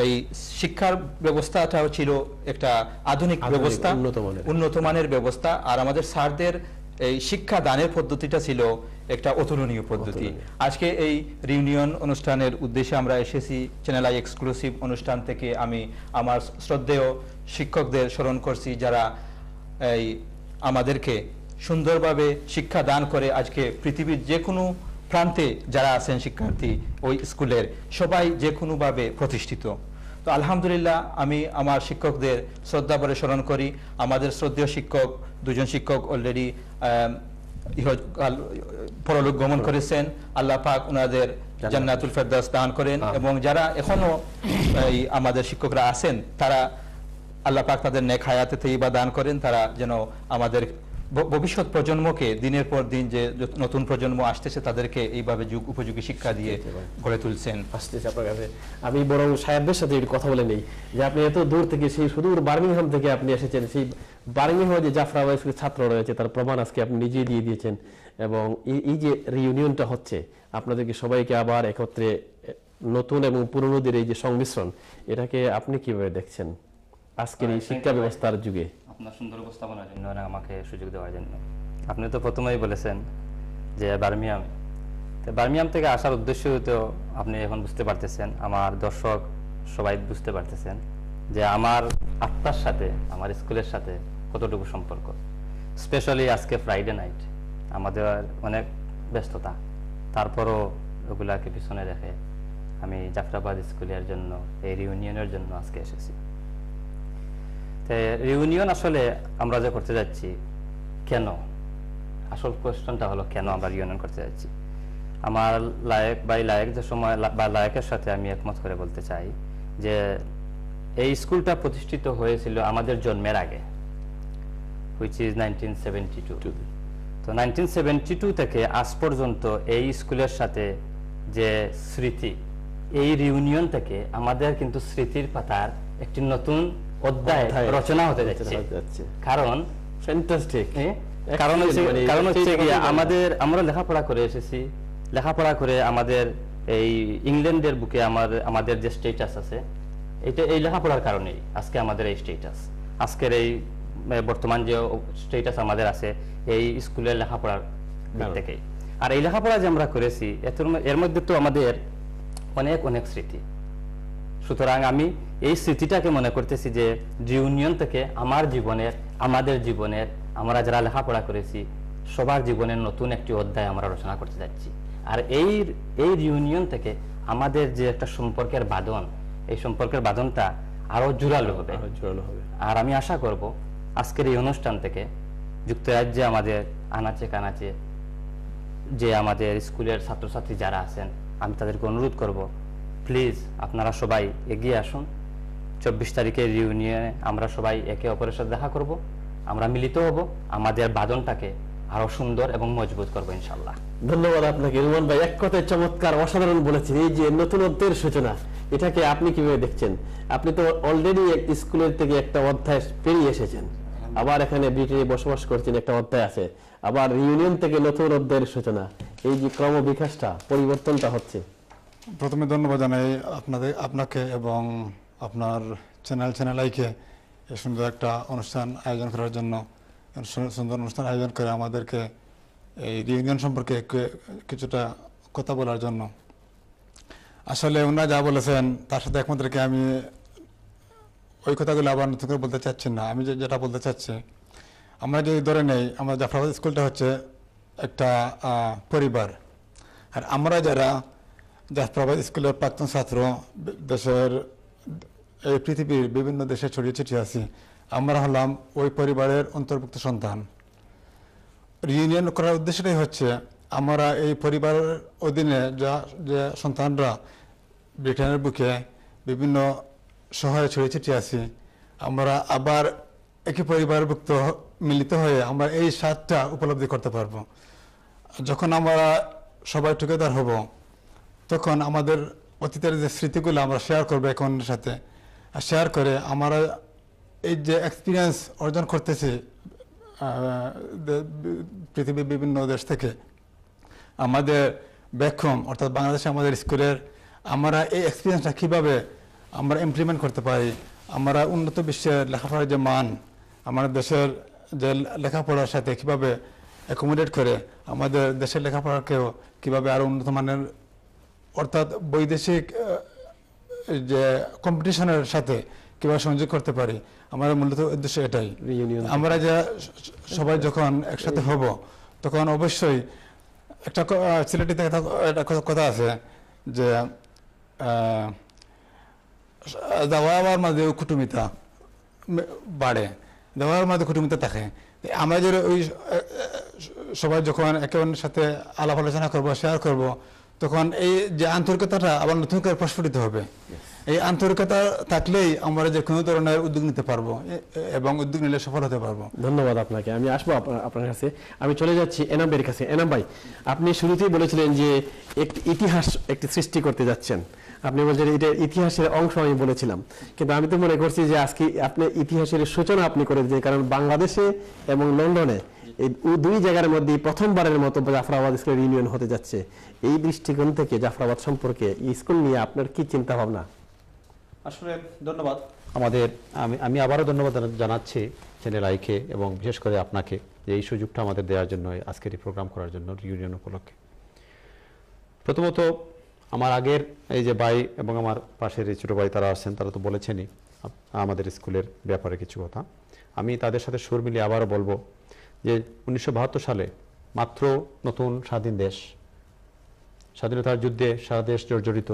এই শিক্ষার ব্যবস্থাটাও ছিল একটা আধুনিক ব্যবস্থা, উন্নত মানের ব্যবস্থা, আর আমাদের স্যারদের এই শিক্ষা দানের পদ্ধতিটা ছিল একটা অতুলনীয় পদ্ধতি। আজকে এই রিউনিয়ন অনুষ্ঠানের উদ্দেশ্যে আমরা এসেছি চ্যানেল আই এক্সক্লুসিভ অনুষ্ঠান থেকে। আমি আমার শ্রদ্ধেয় শিক্ষকদের স্মরণ করছি, যারা এই আমাদেরকে সুন্দরভাবে শিক্ষা দান করে আজকে পৃথিবীর যে কোনো প্রান্তে যারা আছেন শিক্ষার্থী ওই স্কুলের, সবাই যে কোনোভাবে প্রতিষ্ঠিত। তো আলহামদুলিল্লাহ, আমি আমার শিক্ষকদের শ্রদ্ধা ভরে স্মরণ করি। আমাদের শ্রদ্ধেয় শিক্ষক, দুজন শিক্ষক অলরেডি ইহকাল পরলোক গমন করেছেন, আল্লাহ পাক ওনাদের জান্নাতুল ফেরদাউস দান করেন। এবং যারা এখনো এই আমাদের শিক্ষকরা আছেন, তারা আল্লাহ পাক তাদের নেক হায়াতে তৈবা দান করেন, তারা যেন আমাদের ভবিষ্যৎ প্রজন্মকে দিনের পর দিন যে নতুন প্রজন্ম আসতেছে তাদেরকে এইভাবে যুগ উপযোগী শিক্ষা দিয়ে গড়ে তুলছেন। আসতেছে আপনার কাছে আমি বরং সাহেবদের সাথে একটু কথা বলে নেই যে আপনি এত দূর থেকে সেই সুদূর বার্মিংহাম থেকে আপনি এসেছেন, সেই বার্মিংহামে যে জাফরাবাদ স্কুলের ছাত্র রয়েছে তার প্রমাণ আজকে আপনি নিজেই দিয়ে দিয়েছেন। এবং এই যে রিইউনিয়নটা হচ্ছে, আপনাদেরকে সবাইকে আবার একত্রে নতুন এবং পুরনোদের এই যে সংমিশ্রণ, এটাকে আপনি কিভাবে দেখছেন আজকের এই শিক্ষা ব্যবস্থার যুগে? আপনার সুন্দর উপস্থাপনার জন্য আমাকে সুযোগ দেওয়ার জন্য। আপনি তো প্রথমেই বলেছেন যে বার্মিংহাম থেকে আসার উদ্দেশ্য তো আপনি এখন বুঝতে পারতেছেন, আমার দর্শক সবাই বুঝতে পারতেছেন যে আমার আত্মার সাথে আমার স্কুলের সাথে কতটুকু সম্পর্ক। স্পেশালি আজকে ফ্রাইডে নাইট, আমাদের অনেক ব্যস্ততা, তারপরও ওগুলাকে পিছনে রেখে আমি জাফরাবাদ স্কুলের জন্য এই রিউনিয়নের জন্য আজকে এসেছি। রিউনিয়ন আসলে আমরা যে করতে যাচ্ছি কেন, আসল কোয়েশ্চনটা হলো কেন আমরা রিউনিয়ন করতে যাচ্ছি। আমার লায়েক যে সময় বা লায়েকের সাথে আমি একমত করে বলতে চাই যে এই স্কুলটা প্রতিষ্ঠিত হয়েছিল আমাদের জন্মের আগে, হুইচ ইজ 1972। তো 1972 থেকে আজ পর্যন্ত এই স্কুলের সাথে যে স্মৃতি, এই রিউনিয়ন থেকে আমাদের কিন্তু স্মৃতির পাতার একটি নতুন অধ্যায় রচনা হতে যাচ্ছে। কারণ ফ্যান্টাস্টিক, কারণ হচ্ছে আমরা লেখাপড়া করে এসেছি, লেখাপড়া করে আমাদের এই ইংল্যান্ডের বুকে আমাদের যে স্টেটাস আছে, এই লেখাপড়ার কারণেই আজকে আমাদের এই স্টেটাস, আজকের এই বর্তমান যে স্টেটাস আমাদের আছে এই স্কুলের লেখাপড়ার দিক থেকেই। আর এই লেখাপড়া যে আমরা করেছি এর মধ্যে তো আমাদের অনেক অনেক স্মৃতি। সুতরাং আমি এই স্মৃতিটাকে মনে করতেছি যে রিউনিয়ন থেকে আমাদের জীবনের আমরা যারা লেখাপড়া করেছি সবার জীবনের নতুন একটি অধ্যায় আমরা রচনা করতে যাচ্ছি। আর এই রিউনিয়ন থেকে আমাদের যে একটা সম্পর্কের বাঁধন, এই সম্পর্কের বাঁধনটা আরো জোরালো হবে। আর আমি আশা করব আজকের এই অনুষ্ঠান থেকে যুক্তরাজ্যে আমাদের আনাচে কানাচে যে আমাদের স্কুলের ছাত্রছাত্রী যারা আছেন, আমি তাদেরকে অনুরোধ করব, প্লিজ আপনারা সবাই এগিয়ে আসুন। 24 তারিখের রিউনিয়নে আমরা সবাই একে অপরের সাথে দেখা করব, আমরা মিলিত হব, আমাদের বাঁধনটাকে আরো সুন্দর এবং মজবুত করব ইনশাআল্লাহ। ধন্যবাদ আপনাকে রুমান ভাই, এক কথায় চমৎকার অসাধারণ বলেছেন। এই যে নতুনত্বের সূচনা, এটাকে আপনি কিভাবে দেখছেন? আপনি তো অলরেডি স্কুলের থেকে একটা অধ্যায় পেরিয়ে এসেছেন, আবার এখানে ব্রিটেনে বসবাস করছেন, একটা অধ্যায় আছে, আবার রিউনিয়ন থেকে নতুন অধ্যায়ের সূচনা, এই যে ক্রমবিকাশটা, পরিবর্তনটা হচ্ছে। প্রথমে ধন্যবাদ জানাই আপনাকে এবং আপনার চ্যানেল আইকে সুন্দর একটা অনুষ্ঠান আয়োজন করার জন্য, সুন্দর অনুষ্ঠান আয়োজন করে আমাদেরকে এই রিউনিয়ন সম্পর্কে কিছুটা কথা বলার জন্য। আসলে ওনারা যা বলেছেন তার সাথে একমত রেখে আমি ওই কথাগুলো আবার নতুন করে বলতে চাচ্ছি না। আমি যেটা বলতে চাচ্ছি, আমরা যদি ধরে নেই আমার জাফরাবাদ স্কুলটা হচ্ছে একটা পরিবার, আর আমরা যারা জাফরাবাদ স্কুলের প্রাক্তন ছাত্র, দেশের এই পৃথিবীর বিভিন্ন দেশে ছড়িয়ে ছিটিয়ে আছি, আমরা হলাম ওই পরিবারের অন্তর্ভুক্ত সন্তান। রিউনিয়ন করার উদ্দেশ্যটাই হচ্ছে আমরা এই পরিবারের অধীনে যে সন্তানরা ব্রিটেনের বুকে বিভিন্ন শহরে ছড়িয়ে ছিটিয়ে আছি, আমরা আবার একই পরিবারভুক্ত মিলিত হয়ে আমরা এই স্বাদটা উপলব্ধি করতে পারবো। যখন আমরা সবাই টুগেদার হব, তখন আমাদের অতীতের যে স্মৃতিগুলো আমরা শেয়ার করবো এক অন্যের সাথে, শেয়ার করে আমরা এই যে এক্সপিরিয়েন্স অর্জন করতেছি পৃথিবীর বিভিন্ন দেশ থেকে, আমাদের ব্যাকহোম অর্থাৎ বাংলাদেশে আমাদের স্কুলের আমরা এই এক্সপিরিয়েন্সটা কীভাবে আমরা ইমপ্লিমেন্ট করতে পারি, আমরা উন্নত বিশ্বের লেখাপড়ার যে মান, আমাদের দেশের যে লেখাপড়ার সাথে কীভাবে অ্যাকোমোডেট করে আমাদের দেশের লেখাপড়াকেও কীভাবে আরও উন্নত মানের, অর্থাৎ বৈদেশিক যে কম্পিটিশনের সাথে কীভাবে সংযোগ করতে পারি, আমাদের মূলত উদ্দেশ্য এটাই। আমরা যে সবাই যখন একসাথে হব, তখন অবশ্যই একটা সিলেটিতে একটা কথা আছে যে দেওয়ার মাঝে কুটুমিতা বাড়ে, দেওয়ার মাঝে কুটুমিতা থাকে। আমরা যে ওই সবাই যখন একে অন্যের সাথে আলাপ আলোচনা করবো, শেয়ার করব, তখন এই যে আন্তরিকতাটা আবার নতুন করে প্রস্ফুটিত হবে। এই আন্তরিকতা থাকলেই আমরা যে কোনো ধরনের উদ্যোগ নিতে পারবো এবং উদ্যোগ নিলে সফল হতে পারবো। ধন্যবাদ আপনাকে। আমি আসবো আপনার কাছে। আমি চলে যাচ্ছি এনাম ভাইয়ের কাছে। এনাম ভাই, আপনি শুরুতেই বলেছিলেন যে একটি ইতিহাস সৃষ্টি করতে যাচ্ছেন। আপনি বলছেন এটা ইতিহাসের অংশ, আমি বলেছিলাম, কিন্তু আমি তো মনে করছি যে আজকে আপনি ইতিহাসের সূচনা আপনি করে দিয়েছেন, কারণ বাংলাদেশে এবং লন্ডনে এই দুই জায়গার মধ্যে প্রথমবারের মতো জাফরাবাদ স্কুল ইউনিয়ন হতে যাচ্ছে। এই দৃষ্টিকোণ থেকে জাফরাবাদ সম্পর্কে এই স্কুল নিয়ে আপনার কি চিন্তা ভাবনা? আসলে ধন্যবাদ। আমি আবারও ধন্যবাদ জানাচ্ছি চ্যানেল আইকে এবং বিশেষ করে আপনাকে যে এই সুযোগটা আমাদের দেওয়ার জন্য, আজকের এই প্রোগ্রাম করার জন্য ইউনিয়ন উপলক্ষে। প্রথমত আমার আগের এই যে ভাই এবং আমার পাশের এই ছোটো ভাই তারা আসছেন, তারা তো বলেছেনই আমাদের স্কুলের ব্যাপারে কিছু কথা। আমি তাদের সাথে সুর মিলিয়ে আবারও বলবো যে 1972 সালে মাত্র নতুন স্বাধীন দেশ, স্বাধীনতার যুদ্ধে সারা দেশ জর্জরিত,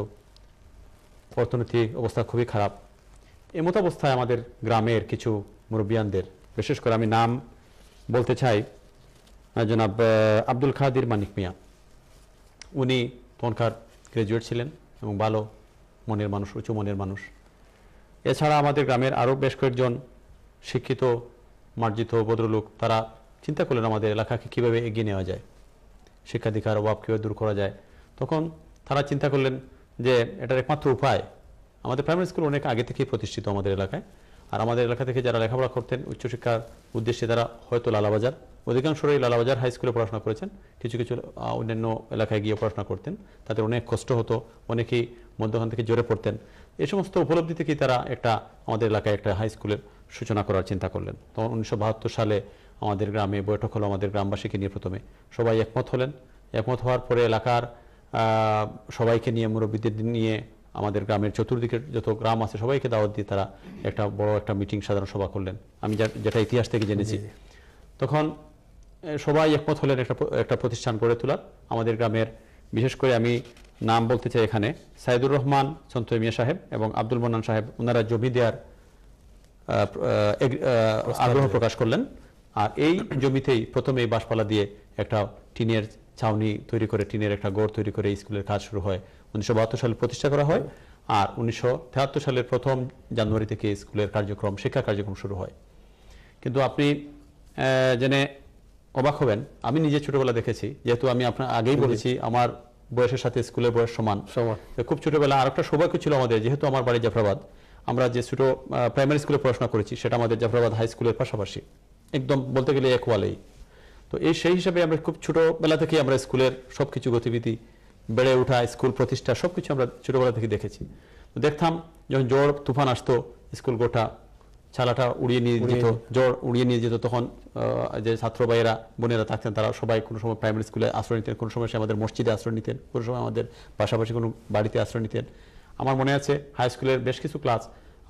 অর্থনৈতিক অবস্থা খুবই খারাপ। এমত অবস্থায় আমাদের গ্রামের কিছু মুরব্বিয়ানদের, বিশেষ করে আমি নাম বলতে চাই জনাব আব্দুল কাদের মানিক মিয়া, উনি তখনকার গ্রাজুয়েট ছিলেন এবং ভালো মনের মানুষ, উঁচু মনের মানুষ। এছাড়া আমাদের গ্রামের আরও বেশ কয়েকজন শিক্ষিত মার্জিত ভদ্রলোক, তারা চিন্তা করলেন আমাদের এলাকাকে কীভাবে এগিয়ে নেওয়া যায়, শিক্ষাধিকার অভাব কীভাবে দূর করা যায়। তখন তারা চিন্তা করলেন যে এটার একমাত্র উপায়, আমাদের প্রাইমারি স্কুল অনেক আগে থেকেই প্রতিষ্ঠিত আমাদের এলাকায়, আর আমাদের এলাকা থেকে যারা লেখাপড়া করতেন উচ্চশিক্ষার উদ্দেশ্যে তারা হয়তো লালাবাজার, অধিকাংশই লালাবাজার হাই স্কুলে পড়াশোনা করেছেন, কিছু কিছু অন্যান্য এলাকায় গিয়ে পড়াশোনা করতেন, তাদের অনেক কষ্ট হতো, অনেকেই মধ্যখান থেকে জোরে পড়তেন। এই সমস্ত উপলব্ধি থেকেই তারা আমাদের এলাকায় একটা হাই স্কুলের সূচনা করার চিন্তা করলেন। তখন 1972 সালে আমাদের গ্রামে বৈঠক হলো, আমাদের গ্রামবাসীকে নিয়ে প্রথমে সবাই একমত হলেন। একমত হওয়ার পরে এলাকার সবাইকে নিয়ে, মুরব্বীদের নিয়ে, আমাদের গ্রামের চতুর্দিকের যত গ্রাম আছে সবাইকে দাওয়াত দিয়ে তারা একটা বড় একটা মিটিং, সাধারণ সভা করলেন। আমি যেটা ইতিহাস থেকে জেনেছি, তখন সবাই একমত হলেন একটা প্রতিষ্ঠান গড়ে তোলার। আমাদের গ্রামের বিশেষ করে আমি নাম বলতে চাই এখানে, সাইদুর রহমান সন্তোষ মিয়া সাহেব এবং আব্দুল মন্নান সাহেব, ওনারা জমি দেওয়ার আগ্রহ প্রকাশ করলেন। আর এই জমিতেই প্রথমে এই বাঁশপালা দিয়ে একটা টিনের ছাউনি তৈরি করে, টিনের একটা গড় তৈরি করে স্কুলের কাজ শুরু হয়। 1972 সালে প্রতিষ্ঠা করা হয়, আর 1973 সালের 1 জানুয়ারি থেকে স্কুলের কার্যক্রম, শিক্ষা কার্যক্রম শুরু হয়। কিন্তু আপনি জেনে অবাক হবেন, আমি নিজে ছোটবেলা দেখেছি, যেহেতু আমি আপনার আগেই বলেছি আমার বয়সের সাথে স্কুলের বয়স সমান। খুব ছোটবেলা আরেকটা সৌভাগ্য ছিল আমাদের, যেহেতু আমার বাড়ি জাফরাবাদ, আমরা যে ছোট প্রাইমারি স্কুলে পড়াশোনা করেছি সেটা আমাদের জাফরাবাদ হাই স্কুলের পাশাপাশি, একদম বলতে গেলে এক ওয়ালেই। তো সেই হিসাবে আমরা খুব ছোটবেলা থেকে আমরা স্কুলের সবকিছু গতিবিধি, বেড়ে ওঠা, স্কুল প্রতিষ্ঠা সবকিছু আমরা ছোটবেলা থেকে দেখেছি। তো দেখতাম যখন ঝড় তুফান আসতো, স্কুল গোটা ছালাটা উড়িয়ে নিয়ে যেত, ঝড় উড়িয়ে নিয়ে যেত, তখন যে ছাত্র ভাইয়েরা বোনেরা থাকতেন তারা সবাই কোনো সময় প্রাইমারি স্কুলে আশ্রয় নিতেন, কোনো সময় আমাদের মসজিদে আশ্রয় নিতেন, কোনো সময় আমাদের পাশাপাশি কোনো বাড়িতে আশ্রয় নিতেন। আমার মনে আছে হাই স্কুলের বেশ কিছু ক্লাস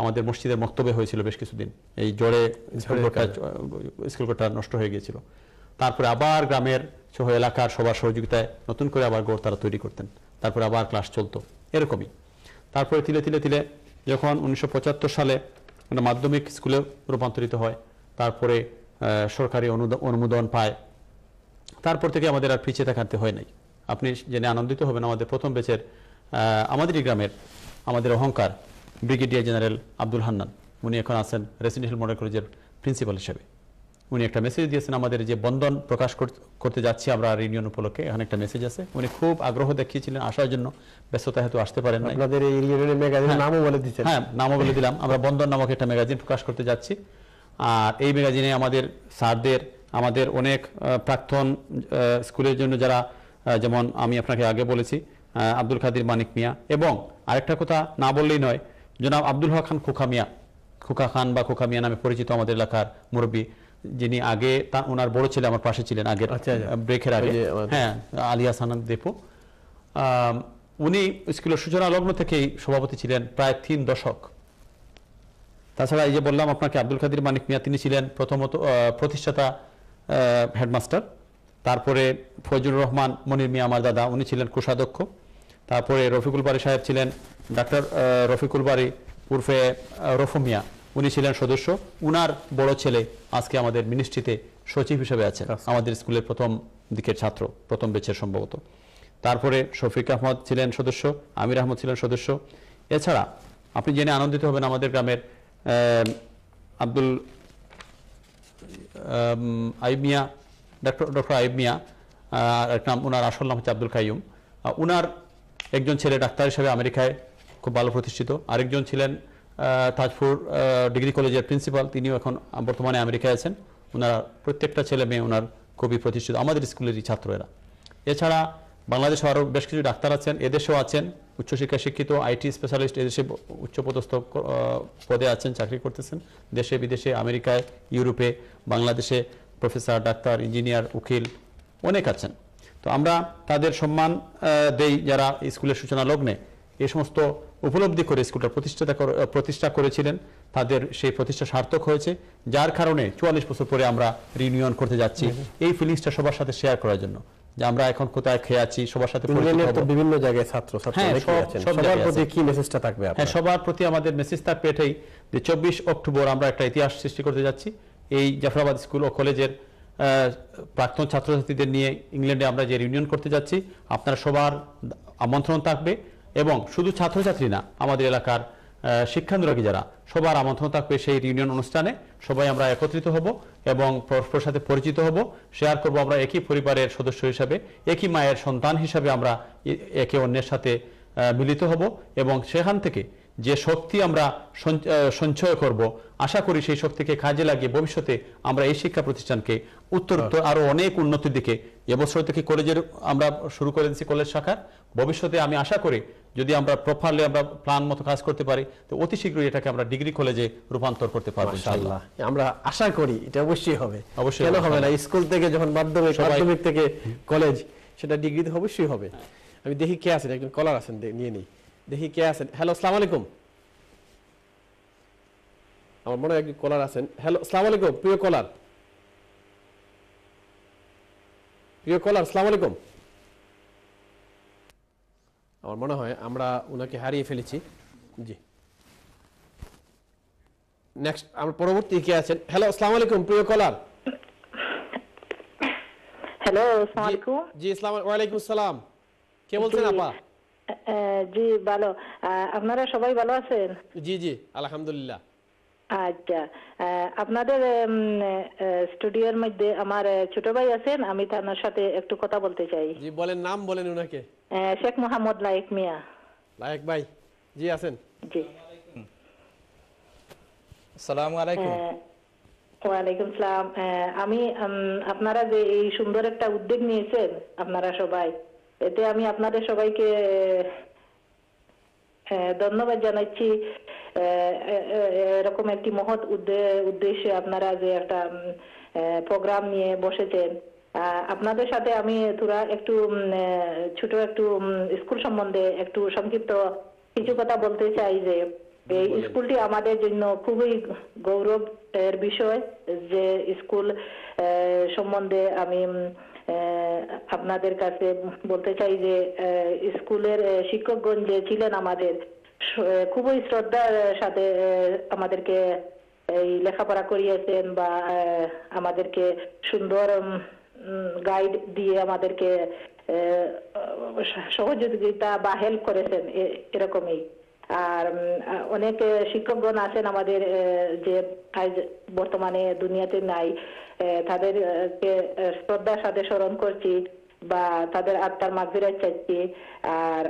আমাদের মসজিদের মক্তবে হয়েছিল বেশ কিছুদিন, এই ঝড়ে স্কুল গোটা নষ্ট হয়ে গিয়েছিল। তারপরে আবার গ্রামের সহ এলাকার সবার সহযোগিতায় নতুন করে আবার গড় তারা তৈরি করতেন, তারপরে আবার ক্লাস চলতো, এরকমই। তারপরে তিলে তিলে তিলে যখন 1975 সালে মাধ্যমিক স্কুলে রূপান্তরিত হয়, তারপরে সরকারি অনুমোদন পায়, তারপর থেকে আমাদের আর পিছিয়ে থাকতে হয় নাই। আপনি জেনে আনন্দিত হবেন, আমাদের প্রথম ব্যাচের আমাদেরই গ্রামের আমাদের অহংকার ব্রিগেডিয়ার জেনারেল আব্দুল হান্নান, উনি এখন আছেন রেসিডেন্সিয়াল মডেল কলেজের প্রিন্সিপাল হিসেবে। উনি একটা মেসেজ দিয়েছেন আমাদের যে বন্ধন প্রকাশ করতে যাচ্ছি আমরা ইউনিয়ন উপলক্ষে, এখানে একটা মেসেজ আছে। উনি খুব আগ্রহ দেখিয়েছিলেন আসার জন্য, ব্যস্ততা হেতু আসতে পারেন না। আপনাদের এই ইউনিয়নের ম্যাগাজিনের নামও বলে দিয়েছেন। হ্যাঁ, নামও বলে দিলাম, আমরা বন্ধন নামক একটা ম্যাগাজিন প্রকাশ করতে যাচ্ছি। আর এই ম্যাগাজিনে আমাদের স্যারদের, আমাদের অনেক প্রাক্তন স্কুলের জন্য যারা, যেমন আমি আপনাকে আগে বলেছি আব্দুল কাদের মানিক মিয়া, এবং আরেকটা কথা না বললেই নয়, জনাব আব্দুল হক খান খোকা মিয়া, খোকা খান বা খোকা মিয়া নামে পরিচিত আমাদের এলাকার মুরব্বী, যিনি আগে ওনার বড় ছেলে আমার পাশে ছিলেন আগের ব্রেকের আগে, হ্যাঁ, আলিয়াস আনন্দ দেপো, উনি স্কুলের সূচনা লগ্ন থেকেই সভাপতি ছিলেন প্রায় 3 দশক। তাছাড়া এই যে বললাম আপনাকে আব্দুল কাদের মানিক মিয়া, তিনি ছিলেন প্রথমত প্রতিষ্ঠাতা হেডমাস্টার। তারপরে ফজলুর রহমান মনির মিয়া আমার দাদা, উনি ছিলেন কোষাধ্যক্ষ। তারপরে রফিকুল বারী সাহেব ছিলেন, ডাক্তার রফিকুল বারী উর্ফে রফু মিয়া, উনি ছিলেন সদস্য। উনার বড় ছেলে আজকে আমাদের মিনিস্ট্রিতে সচিব হিসেবে আছেন, আমাদের স্কুলের প্রথম দিকের ছাত্র, প্রথম ব্যাচের সম্ভবত। তারপরে শফিক আহমদ ছিলেন সদস্য, আমির আহমদ ছিলেন সদস্য। এছাড়া আপনি জেনে আনন্দিত হবেন আমাদের গ্রামের আব্দুল আইব মিয়া, ডক্টর আইব মিয়া, এক নাম, ওনার আসল নাম হচ্ছে আব্দুল কাইয়ুম। ওনার একজন ছেলে ডাক্তার হিসেবে আমেরিকায় খুব ভালো প্রতিষ্ঠিত, আরেকজন ছিলেন তাজপুর ডিগ্রি কলেজের প্রিন্সিপাল, তিনিও এখন বর্তমানে আমেরিকায় আছেন। ওনার প্রত্যেকটা ছেলে মেয়ে ওনার খুবই প্রতিষ্ঠিত, আমাদের স্কুলেরই ছাত্র এরা। এছাড়া বাংলাদেশে আরও বেশ কিছু ডাক্তার আছেন, এদেশেও আছেন উচ্চশিক্ষা শিক্ষিত, আইটি স্পেশালিস্ট, এদেশে উচ্চপদস্থ পদে আছেন, চাকরি করতেছেন দেশে বিদেশে, আমেরিকায়, ইউরোপে, বাংলাদেশে প্রফেসর, ডাক্তার, ইঞ্জিনিয়ার, উকিল অনেক আছেন। তো আমরা তাদের সম্মান দেই যারা স্কুলের সূচনা লগ্নে এই সমস্ত উপলব্ধি করে স্কুলটা প্রতিষ্ঠা করেছিলেন, তাদের সেই প্রতিষ্ঠা সার্থক হয়েছে, যার কারণে 44 বছর পরে আমরা রিউনিয়ন করতে যাচ্ছি এই ফিলিংসটা সবার সাথে শেয়ার করার জন্য, যে আমরা এখন কোথায় খেয়ে আছি, সবার সাথে বিভিন্ন জায়গায় ছাত্র ছাত্রী আছেন, সবার প্রতি কি মেসেজটা থাকবে? হ্যাঁ, সবার প্রতি আমাদের মেসেজ থাকবে এটাই যে 24 অক্টোবর আমরা একটা ইতিহাস সৃষ্টি করতে যাচ্ছি। এই জাফরাবাদ স্কুল ও কলেজের প্রাক্তন ছাত্রছাত্রীদের নিয়ে ইংল্যান্ডে আমরা যে রিউনিয়ন করতে যাচ্ছি, আপনারা সবার আমন্ত্রণ থাকবে, এবং শুধু ছাত্রছাত্রী না, আমাদের এলাকার শিক্ষানুরাগী যারা, সবার আমন্ত্রণ থাকবে সেই রিউনিয়ন অনুষ্ঠানে। সবাই আমরা একত্রিত হব এবং পরস্পরের সাথে পরিচিত হব, শেয়ার করব, আমরা একই পরিবারের সদস্য হিসাবে, একই মায়ের সন্তান হিসাবে আমরা একে অন্যের সাথে মিলিত হব, এবং সেখান থেকে যে শক্তি আমরা সঞ্চয় করব, আশা করি সেই শক্তিকে কাজে লাগিয়ে ভবিষ্যতে আমরা এই শিক্ষা প্রতিষ্ঠানকে উত্তরোত্তর আরো অনেক উন্নতির দিকে, এবছর থেকে কলেজের আমরা শুরু করে দিচ্ছি কলেজ শাখার, ভবিষ্যতে আমি আশা করি যদি আমরা প্রপারলি আমরা প্ল্যান মতো কাজ করতে পারি, তো অতি শীঘ্রই এটাকে আমরা ডিগ্রি কলেজে রূপান্তর করতে পারবো ইনশাআল্লাহ। আমরা আশা করি এটা অবশ্যই হবে, অবশ্যই কেন হবে না? স্কুল থেকে যখন মাধ্যমিক থেকে কলেজ, সেটা ডিগ্রিতে অবশ্যই হবে। আমি দেখি কে আছেন, একজন কলার আছেন, নিয়ে নিই, দেখি কে আছেন। হ্যালো, আসসালামু আলাইকুম। আমার মনে হয় একজন কলার আছেন। হ্যালো, আসসালামু আলাইকুম প্রিয় কলার, আসসালামু আলাইকুম। আমার মনে হয় আমরা ওনাকে হারিয়ে ফেলেছি। জি, নেক্সট আমরা পরবর্তী কে আছেন। হ্যালো, আসসালামু আলাইকুম প্রিয় কলার। হ্যালো, আসসালামু আলাইকুম। জি, ওয়ালাইকুম আসসালাম। কে বলছেন আপা? জি ভালো, আপনারা সবাই ভালো আছেন? জি জি, আলহামদুলিল্লাহ। আচ্ছা, আপনাদের স্টুডিওর মধ্যে আমার ছোট ভাই আছেন, আমি তার সাথে একটু কথা বলতে চাই। জি বলেন, নাম বলেন ওনাকে। শেখ মোহাম্মদ লায়েক মিয়া। লায়েক ভাই, জি আছেন? জি, আসসালামু আলাইকুম। ওয়ালাইকুম সালাম। আমি আপনারা যে এই সুন্দর একটা উদ্যোগ নিয়েছেন আপনারা সবাই, এতে আমি আপনাদের সবাইকে ধন্যবাদ জানাচ্ছি। এরকম একটি মহৎ উদ্দেশ্যে আপনারা যে একটা প্রোগ্রাম নিয়ে বসেছেন। আপনাদের সাথে আমি তোরা একটু ছোট একটু স্কুল সম্বন্ধে একটু সংক্ষিপ্ত কিছু কথা বলতে চাই। যে এই স্কুলটি আমাদের জন্য খুবই গৌরব এর বিষয়, যে স্কুল সম্বন্ধে আমি আপনাদের কাছে বলতে চাই যে স্কুলের শিক্ষকগণ যে ছিলেন আমাদের, খুবই শ্রদ্ধার সাথে আমাদেরকে এই লেখাপড়া করিয়েছেন, বা আমাদেরকে সুন্দর গাইড দিয়ে আমাদেরকে সহযোগিতা বা হেল্প করেছেন, এরকমই। আর অনেক শিক্ষকগণ আছেন আমাদের যে আজ বর্তমানে দুনিয়াতে নাই, তাদেরকে শ্রদ্ধার সাথে স্মরণ করছি বা তাদের আত্মার মাগফিরাত চাইছি। আর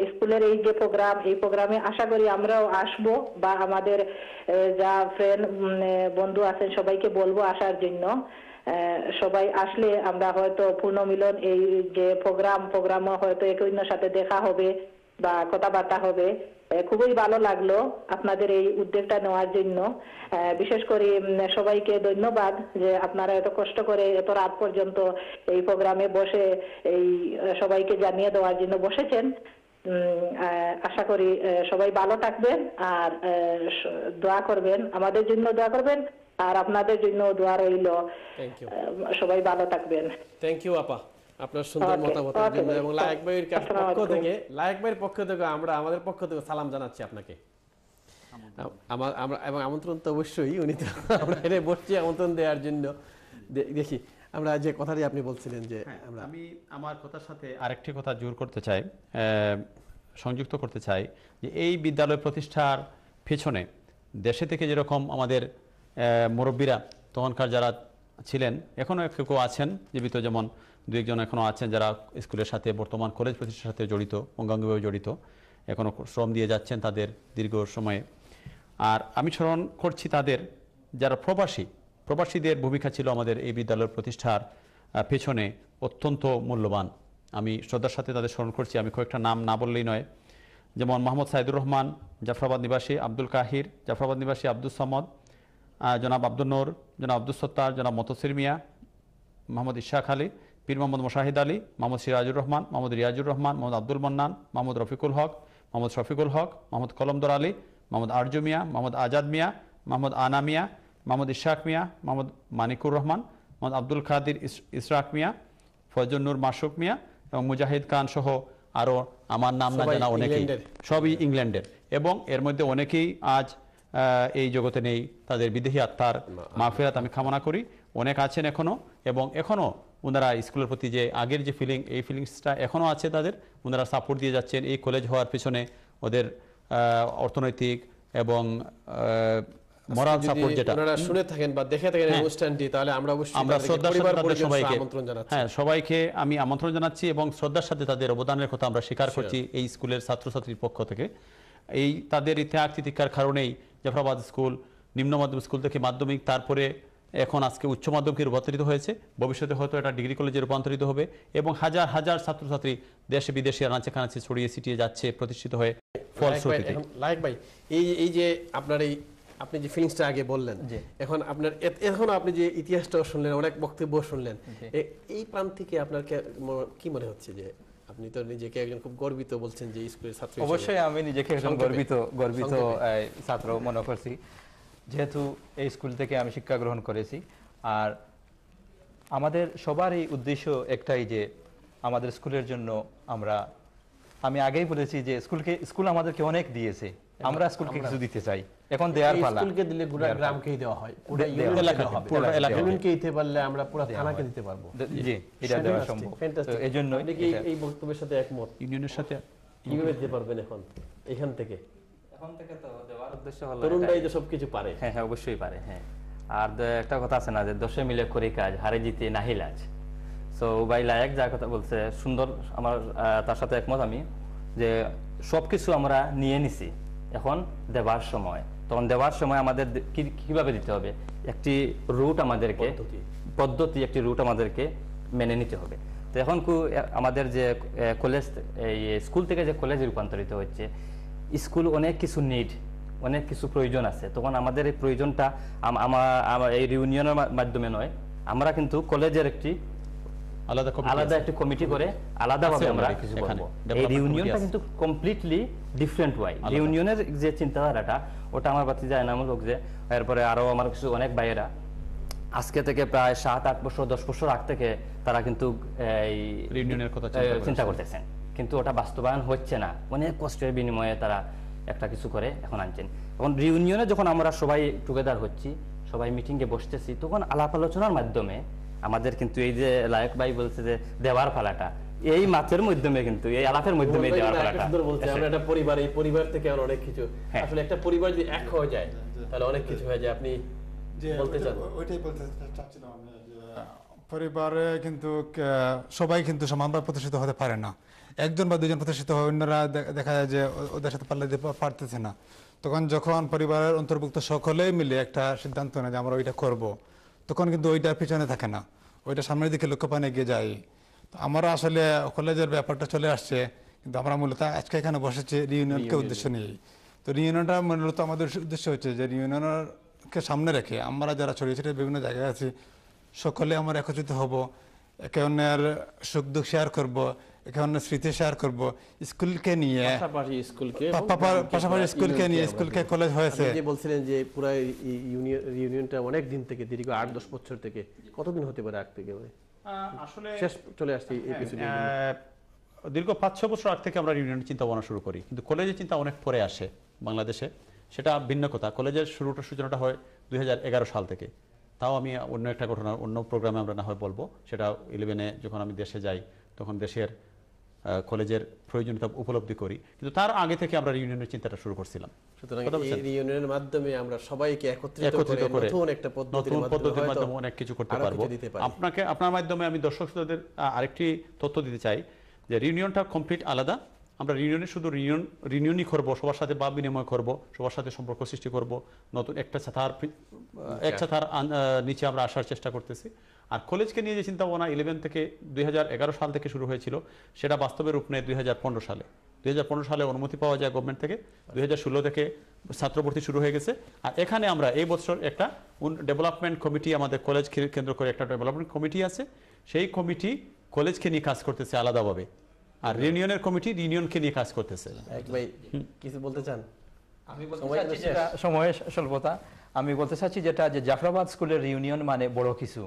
স্কুলের এই যে প্রোগ্রাম, এই প্রোগ্রামে আশা করি আমরাও আসব, বা আমাদের যা ফ্রেন্ড বন্ধু আছেন সবাইকে বলবো আসার জন্য। সবাই আসলে আমরা হয়তো পূর্ণ মিলন এই যে প্রোগ্রামও হয়তো একে অন্যের সাথে দেখা হবে বা কথাবার্তা হবে। খুবই ভালো লাগলো আপনাদের এই উদ্যোগটা নেওয়ার জন্য। বিশেষ করে সবাইকে ধন্যবাদ যে আপনারা এত কষ্ট করে এত রাত পর্যন্ত এই প্রোগ্রামে বসে এই সবাইকে জানিয়ে দেওয়ার জন্য বসেছেন। আশা করি সবাই ভালো থাকবেন আর দোয়া করবেন, আমাদের জন্য দোয়া করবেন, আর আপনাদের জন্য দোয়া রইল। সবাই ভালো থাকবেন। থ্যাংক ইউ আপা, আপনার সুন্দর মতামতের জন্য। এবং লায়েক ভাইয়ের পক্ষ থেকে, লায়েক ভাইয়ের পক্ষ থেকে আমরা আমাদের পক্ষ থেকে সালাম জানাচ্ছি আপনাকে। এবং আমন্ত্রণ তো অবশ্যই, উনি তো আমরা এখানে বসছি আমন্ত্রণ দেওয়ার জন্য। দেখি আমরা যে কথাটি আপনি বলছিলেন যে আমি আমার কথার সাথে আরেকটি কথা জোর করতে চাই, সংযুক্ত করতে চাই যে এই বিদ্যালয় প্রতিষ্ঠার পেছনে দেশে থেকে যেরকম আমাদের মুরব্বীরা তখনকার যারা ছিলেন, এখনও কেউ আছেন জীবিত, যেমন দু একজন এখনও আছেন যারা স্কুলের সাথে বর্তমান কলেজ প্রতিষ্ঠার সাথে জড়িত, অঙ্গাঙ্গিভাবে জড়িত, এখনও শ্রম দিয়ে যাচ্ছেন তাদের দীর্ঘ সময়ে। আর আমি স্মরণ করছি তাদের যারা প্রবাসীদের ভূমিকা ছিল আমাদের এই বিদ্যালয়ের প্রতিষ্ঠার পেছনে অত্যন্ত মূল্যবান। আমি শ্রদ্ধার সাথে তাদের স্মরণ করছি। আমি কয়েকটা নাম না বললেই নয়, যেমন মোহাম্মদ সাইদুর রহমান জাফরাবাদ নিবাসী, আব্দুল কাহির জাফরাবাদ নিবাসী, আব্দুল সামদ, জনাব আব্দুল নূর, জনাব আব্দুল সত্তার, জনাব মতসির মিয়া, মোহাম্মদ ইশাক আলী, পীর মোহাম্মদ মোশাহিদ আলী, মোহাম্মদ সিরাজুর রহমান, মোহাম্মদ রিয়াজুর রহমান, মোহাম্মদ আব্দুল মান্নান, মোহাম্মদ রফিকুল হক, মোহাম্মদ শফিকুল হক, মোহাম্মদ কলমদর আলী, মোহাম্মদ আরজু মিয়া, মোহাম্মদ আজাদ মিয়া, মোহাম্মদ আনা মিয়া, মোহাম্মদ ইশাক মিয়া, মোহাম্মদ মানিকুর রহমান, মোহাম্মদ আব্দুল কাদির ইসরাক মিয়া, ফয়জুল নূর মাসুক মিয়া এবং মুজাহিদ খান সহ আরও আমার নাম না জানা অনেকেই, সবই ইংল্যান্ডের। এবং এর মধ্যে অনেকেই আজ এই জগতে নেই, তাদের বিদেহী আত্মার মাগফিরাত আমি কামনা করি। অনেক আছেন এখনও, এবং এখনও ওনারা স্কুলের প্রতি যে আগের যে এই ফিলিংসটা এখনও আছে তাদের, ওনারা সাপোর্ট দিয়ে যাচ্ছেন। এই কলেজ হওয়ার পিছনে ওদের অর্থনৈতিক এবং মরাল সাপোর্ট যেটা আপনারা শুনে থাকেন বা দেখে থাকেন এই অনুষ্ঠানটি, তাহলে আমরা অবশ্যই সবাইকে আমি আমন্ত্রণ জানাচ্ছি এবং শ্রদ্ধার সাথে তাদের অবদানের কথা আমরা স্বীকার করছি এই স্কুলের ছাত্রছাত্রীর পক্ষ থেকে। এই তাদের ত্যাগ তিতিক্ষার কারণেই জাফরাবাদ স্কুল নিম্ন মাধ্যমিক স্কুল থেকে মাধ্যমিক, তারপরে এখন আজকে উচ্চ মাধ্যমিকে রূপান্তরিত হয়েছে, ভবিষ্যতে হয়তো এটা ডিগ্রি কলেজে রূপান্তরিত হবে এবং হাজার হাজার ছাত্রছাত্রী দেশে বিদেশে আনাচে কানাচে ছড়িয়ে ছিটিয়ে যাচ্ছে প্রতিষ্ঠিত হয়ে ফলশ্রুতিতে। লাইক ভাই, এই যে আপনার আপনি যে ফিলিংসটা আগে বললেন, এখন আপনার এখন আপনি যে ইতিহাসটা শুনলেন, অনেক বক্তব্য শুনলেন, এই প্রান্ত থেকে আপনার কি মনে হচ্ছে যে আপনি তো নিজেকে একজন খুব গর্বিত বলছেন যে স্কুলের ছাত্র? অবশ্যই আমি নিজেকে একজন গর্বিত ছাত্র মনে করছি, যেহেতু এই স্কুল থেকে আমি শিক্ষা গ্রহণ করেছি। আর আমাদের সবারই উদ্দেশ্য একটাই যে আমাদের স্কুলের জন্য আমি আগেই বলেছি যে স্কুল আমাদেরকে অনেক দিয়েছে, আমরা স্কুলকে কিছু দিতে চাই। এখন দেওয়ার পালা, স্কুলকে দিলে গোটা গ্রামকেই দেওয়া হয়, পুরো এলাকাকে দিতে পারলে আমরা পুরো থানাকে দিতে পারবো। জি, এটা দেওয়া সম্ভব। এজন্য এই বক্তব্যের সাথে একমত? ইউনিয়নের সাথে কিভাবে দিতে পারবেন এখান থেকে? তো দেওয়ার উদ্দেশ্য হলো তরুণরাই তো সবকিছু পারে। হ্যাঁ, অবশ্যই পারে। হ্যাঁ, আর একটা কথা আছে না যে দশে মিলে করি কাজ, হারে জিতে নাহি লাজ। সো ভাই লায়েক যা কথা বলছে সুন্দর, আমার তার সাথে একমত আমি, যে সবকিছু আমরা নিয়ে নিছি, এখন দেবার সময়। তখন দেওয়ার সময় আমাদের কিভাবে দিতে হবে, একটি রুট আমাদেরকে একটি রুট আমাদেরকে মেনে নিতে হবে। তো এখন আমাদের যে কলেজ, এই স্কুল থেকে যে কলেজে রূপান্তরিত হচ্ছে, স্কুল অনেক কিছু অনেক কিছু প্রয়োজন আছে। তখন আমাদের এই প্রয়োজনটা এই রিউনিয়নের মাধ্যমে নয়, আমরা কিন্তু কলেজের একটি আলাদা একটি কমিটি করে আলাদাভাবে আমরা কিছু করব। এই রিউনিয়নটা কিন্তু কমপ্লিটলি ডিফারেন্ট ওয়াই। রিউনিয়নের যে চিন্তাধারাটা, ওটা আমার বাতি যায় না লোক যে, এরপরে আরো আমার কিছু অনেক ভাইয়েরা আজকে থেকে প্রায় 7-8 বছর 10 বছর আগ থেকে তারা কিন্তু এই রিউনিয়নের কথা চিন্তা করতেছেন, কিন্তু ওটা বাস্তবায়ন হচ্ছে না। অনেক কষ্টের বিনিময়ে তারা একটা কিছু করে এখন আনছেন। এখন রিউনিয়নে যখন আমরা সবাই টুগেদার হচ্ছি, সবাই মিটিংয়ে বসতেছি, তখন আলাপ আলোচনার মাধ্যমে আমাদের কিন্তু এই যে লায়েক ভাই বলছে যে দেওয়ার পালাটা, এই মাছের মাধ্যমে কিন্তু এই আলাপের মাধ্যমে দেওয়ার পালাটা বলছে। আমরা একটা পরিবার, এই পরিবার থেকে অনেক কিছু, আসলে একটা পরিবার যদি এক হয়ে যায় তাহলে অনেক কিছু হয়ে যায়। আপনি বলতে চান? ওইটাই বলতে চাচ্ছিলাম আমি, পরিবারে কিন্তু সবাই কিন্তু সমানভাবে প্রতিষ্ঠিত হতে পারে না। একজন বা দুজন প্রতিষ্ঠিত হয়, অন্যরা দেখা যায় যে ওদের সাথে পাল্লা দিতে পারতেছে না। তখন যখন পরিবারের অন্তর্ভুক্ত সকলেই মিলে একটা সিদ্ধান্ত নেয় যে আমরা ওইটা করব, তখন কিন্তু ওইটার পিছনে থাকে না, ওইটা সামনের দিকে লক্ষ্যপানে এগিয়ে যায়। তো আমরা আসলে কলেজের ব্যাপারটা চলে আসছে, কিন্তু আমরা মূলত আজকে এখানে বসেছি রিউনিয়নকে উদ্দেশ্য নিয়ে। তো রিউনিয়নটা মূলত আমাদের উদ্দেশ্য হচ্ছে যে রিউনিয়নকে সামনে রেখে আমরা যারা ছড়িয়ে ছিটিয়ে বিভিন্ন জায়গায় আছি, সকলে আমরা একত্রিত হব, একে অন্যের সুখ দুঃখ শেয়ার করবো, একে অন্যের স্মৃতি শেয়ার করবো, স্কুলকে নিয়ে, পাশাপাশি স্কুলকে নিয়ে। স্কুলকে কলেজ হয়েছে। বলছিলেন যে পুরো ইউনিয়নটা অনেক দিন থেকে, দীর্ঘ 8-10 বছর থেকে, কতদিন হতে পারে আগ থেকে? আসলে শেষ চলে আসছে এই পিছনে দীর্ঘ 5-6 বছর আগ থেকে আমরা ইউনিয়নের চিন্তা ভাবনা শুরু করি, কিন্তু কলেজের চিন্তা অনেক পরে আসে বাংলাদেশে। সেটা ভিন্ন কথা। কলেজের সূচনাটা হয় 2011 সাল থেকে। তাও আমি অন্য একটা ঘটনা অন্য প্রোগ্রামে আমরা না হয় বলবো, সেটা 11-এ যখন আমি দেশে যাই তখন দেশের কলেজের প্রয়োজনীয়তা উপলব্ধি করি, কিন্তু তার আগে থেকে আমরা রিউনিয়নের চিন্তাটা শুরু করছিলাম। সুতরাং এই রিউনিয়নের মাধ্যমে আমরা সবাইকে একত্রিত করে নতুন একটা পদ্ধতির মাধ্যমে অনেক কিছু করতে পারবো। আপনার মাধ্যমে আমি দর্শকদের আরেকটি তথ্য দিতে চাই যে রিউনিয়নটা কমপ্লিট আলাদা। আমরা রিউনিয়নে শুধু রিউনিয়নই করবো, সবার সাথে ভাব বিনিময় করবো, সবার সাথে সম্পর্ক সৃষ্টি করব, নতুন একটা ছাতার নিচে আমরা আসার চেষ্টা করতেছি। আর কলেজকে নিয়ে যে চিন্তা ভাবনা 11 থেকে 2011 সাল থেকে শুরু হয়েছিল, সেটা বাস্তবে রূপ নেয় 2015 সালে। 2015 সালে অনুমতি পাওয়া যায় গভর্নমেন্ট থেকে, 2016 থেকে ছাত্রভর্তি শুরু হয়ে গেছে। আর এখানে আমরা এই বছর একটা ডেভেলপমেন্ট কমিটি, আমাদের কলেজ কেন্দ্র করে একটা ডেভেলপমেন্ট কমিটি আছে, সেই কমিটি কলেজকে নিয়ে কাজ করতেছে আলাদাভাবে, আর রিউনিয়নের কমিটি রিউনিয়নকে নিয়ে কাজ করতেছে। ভাই কিছু বলতে চান? আমি বলতে চাচ্ছি যেটা সময়ের স্বল্পতা, আমি বলতে চাচ্ছি যেটা যে জাফরাবাদ স্কুলের রিউনিয়ন মানে বড় কিছু,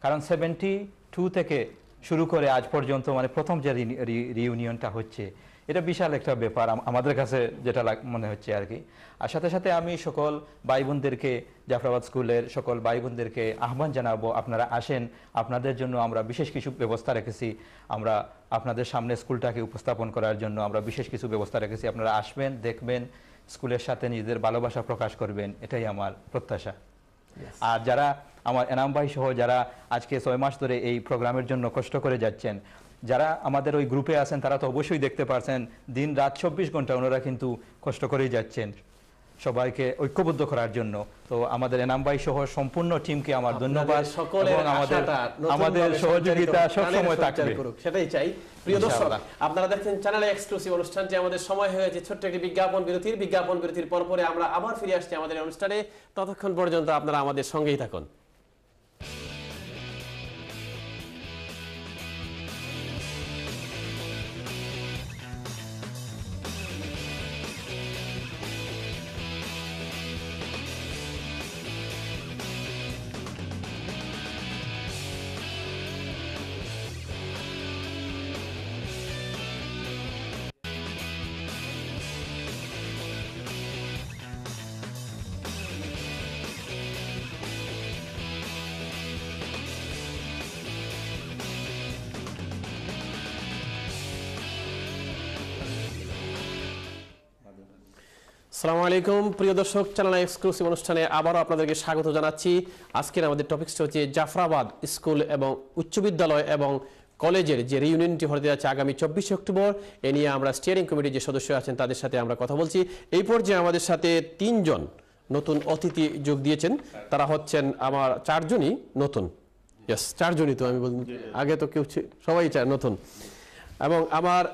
কারণ 72 থেকে শুরু করে আজ পর্যন্ত মানে প্রথম যে রিউনিয়নটা হচ্ছে, এটা বিশাল একটা ব্যাপার আমাদের কাছে যেটা মনে হচ্ছে আর কি। আর সাথে সাথে আমি সকল ভাই বোনদেরকে, জাফরাবাদ স্কুলের সকল ভাই বোনদেরকে আহ্বান জানাবো, আপনারা আসেন, আপনাদের জন্য আমরা বিশেষ কিছু ব্যবস্থা রেখেছি। আমরা আপনাদের সামনে স্কুলটাকে উপস্থাপন করার জন্য আমরা বিশেষ কিছু ব্যবস্থা রেখেছি। আপনারা আসবেন, দেখবেন, স্কুলের সাথে নিজেদের ভালোবাসা প্রকাশ করবেন, এটাই আমার প্রত্যাশা। আর যারা আমার এনাম ভাই সহ যারা আজকে 6 মাস ধরে এই প্রোগ্রামের জন্য কষ্ট করে যাচ্ছেন, যারা আমাদের ওই গ্রুপে আছেন, তারা তো অবশ্যই দেখতে পারছেন দিন রাত 24 ঘন্টা ওনারা কিন্তু কষ্ট করেই যাচ্ছেন সবাইকে ঐক্যবদ্ধ করার জন্য। তো আমাদের এনাম ভাই সহ সম্পূর্ণ টিমকে আমার ধন্যবাদ, এবং আমাদের সহযোগিতা সবসময় থাকবে, সেটাই চাই। প্রিয় দর্শক, আপনারা দেখছেন চ্যানেলে এক্সক্লুসিভ অনুষ্ঠানটি। আমাদের সময় হয়ে গেছে ছোট্ট একটি বিজ্ঞাপন বিরতির পরে আমরা আবার ফিরে আসছি আমাদের অনুষ্ঠানে। ততক্ষণ পর্যন্ত আপনারা আমাদের সঙ্গেই থাকুন। আসসালামু আলাইকুম প্রিয় দর্শক, চ্যানেল এক্সক্লুসিভ অনুষ্ঠানে আবারও আপনাদেরকে স্বাগত জানাচ্ছি। আজকের আমাদের টপিকসটা হচ্ছে জাফরাবাদ স্কুল এবং উচ্চ বিদ্যালয় এবং কলেজের যে রিউনিয়নটি হতে যাচ্ছে আগামী 24 অক্টোবর। এ নিয়ে আমরা স্টিয়ারিং কমিটির যে সদস্য আছেন তাদের সাথে আমরা কথা বলছি। এই পর্যায়ে আমাদের সাথে 3 জন নতুন অতিথি যোগ দিয়েছেন। তারা হচ্ছেন আমার 4 জনই নতুন। ইয়েস, 4 জনই তো আমি বলছি, আগে তো কেউ সবাই নতুন। এবং আমার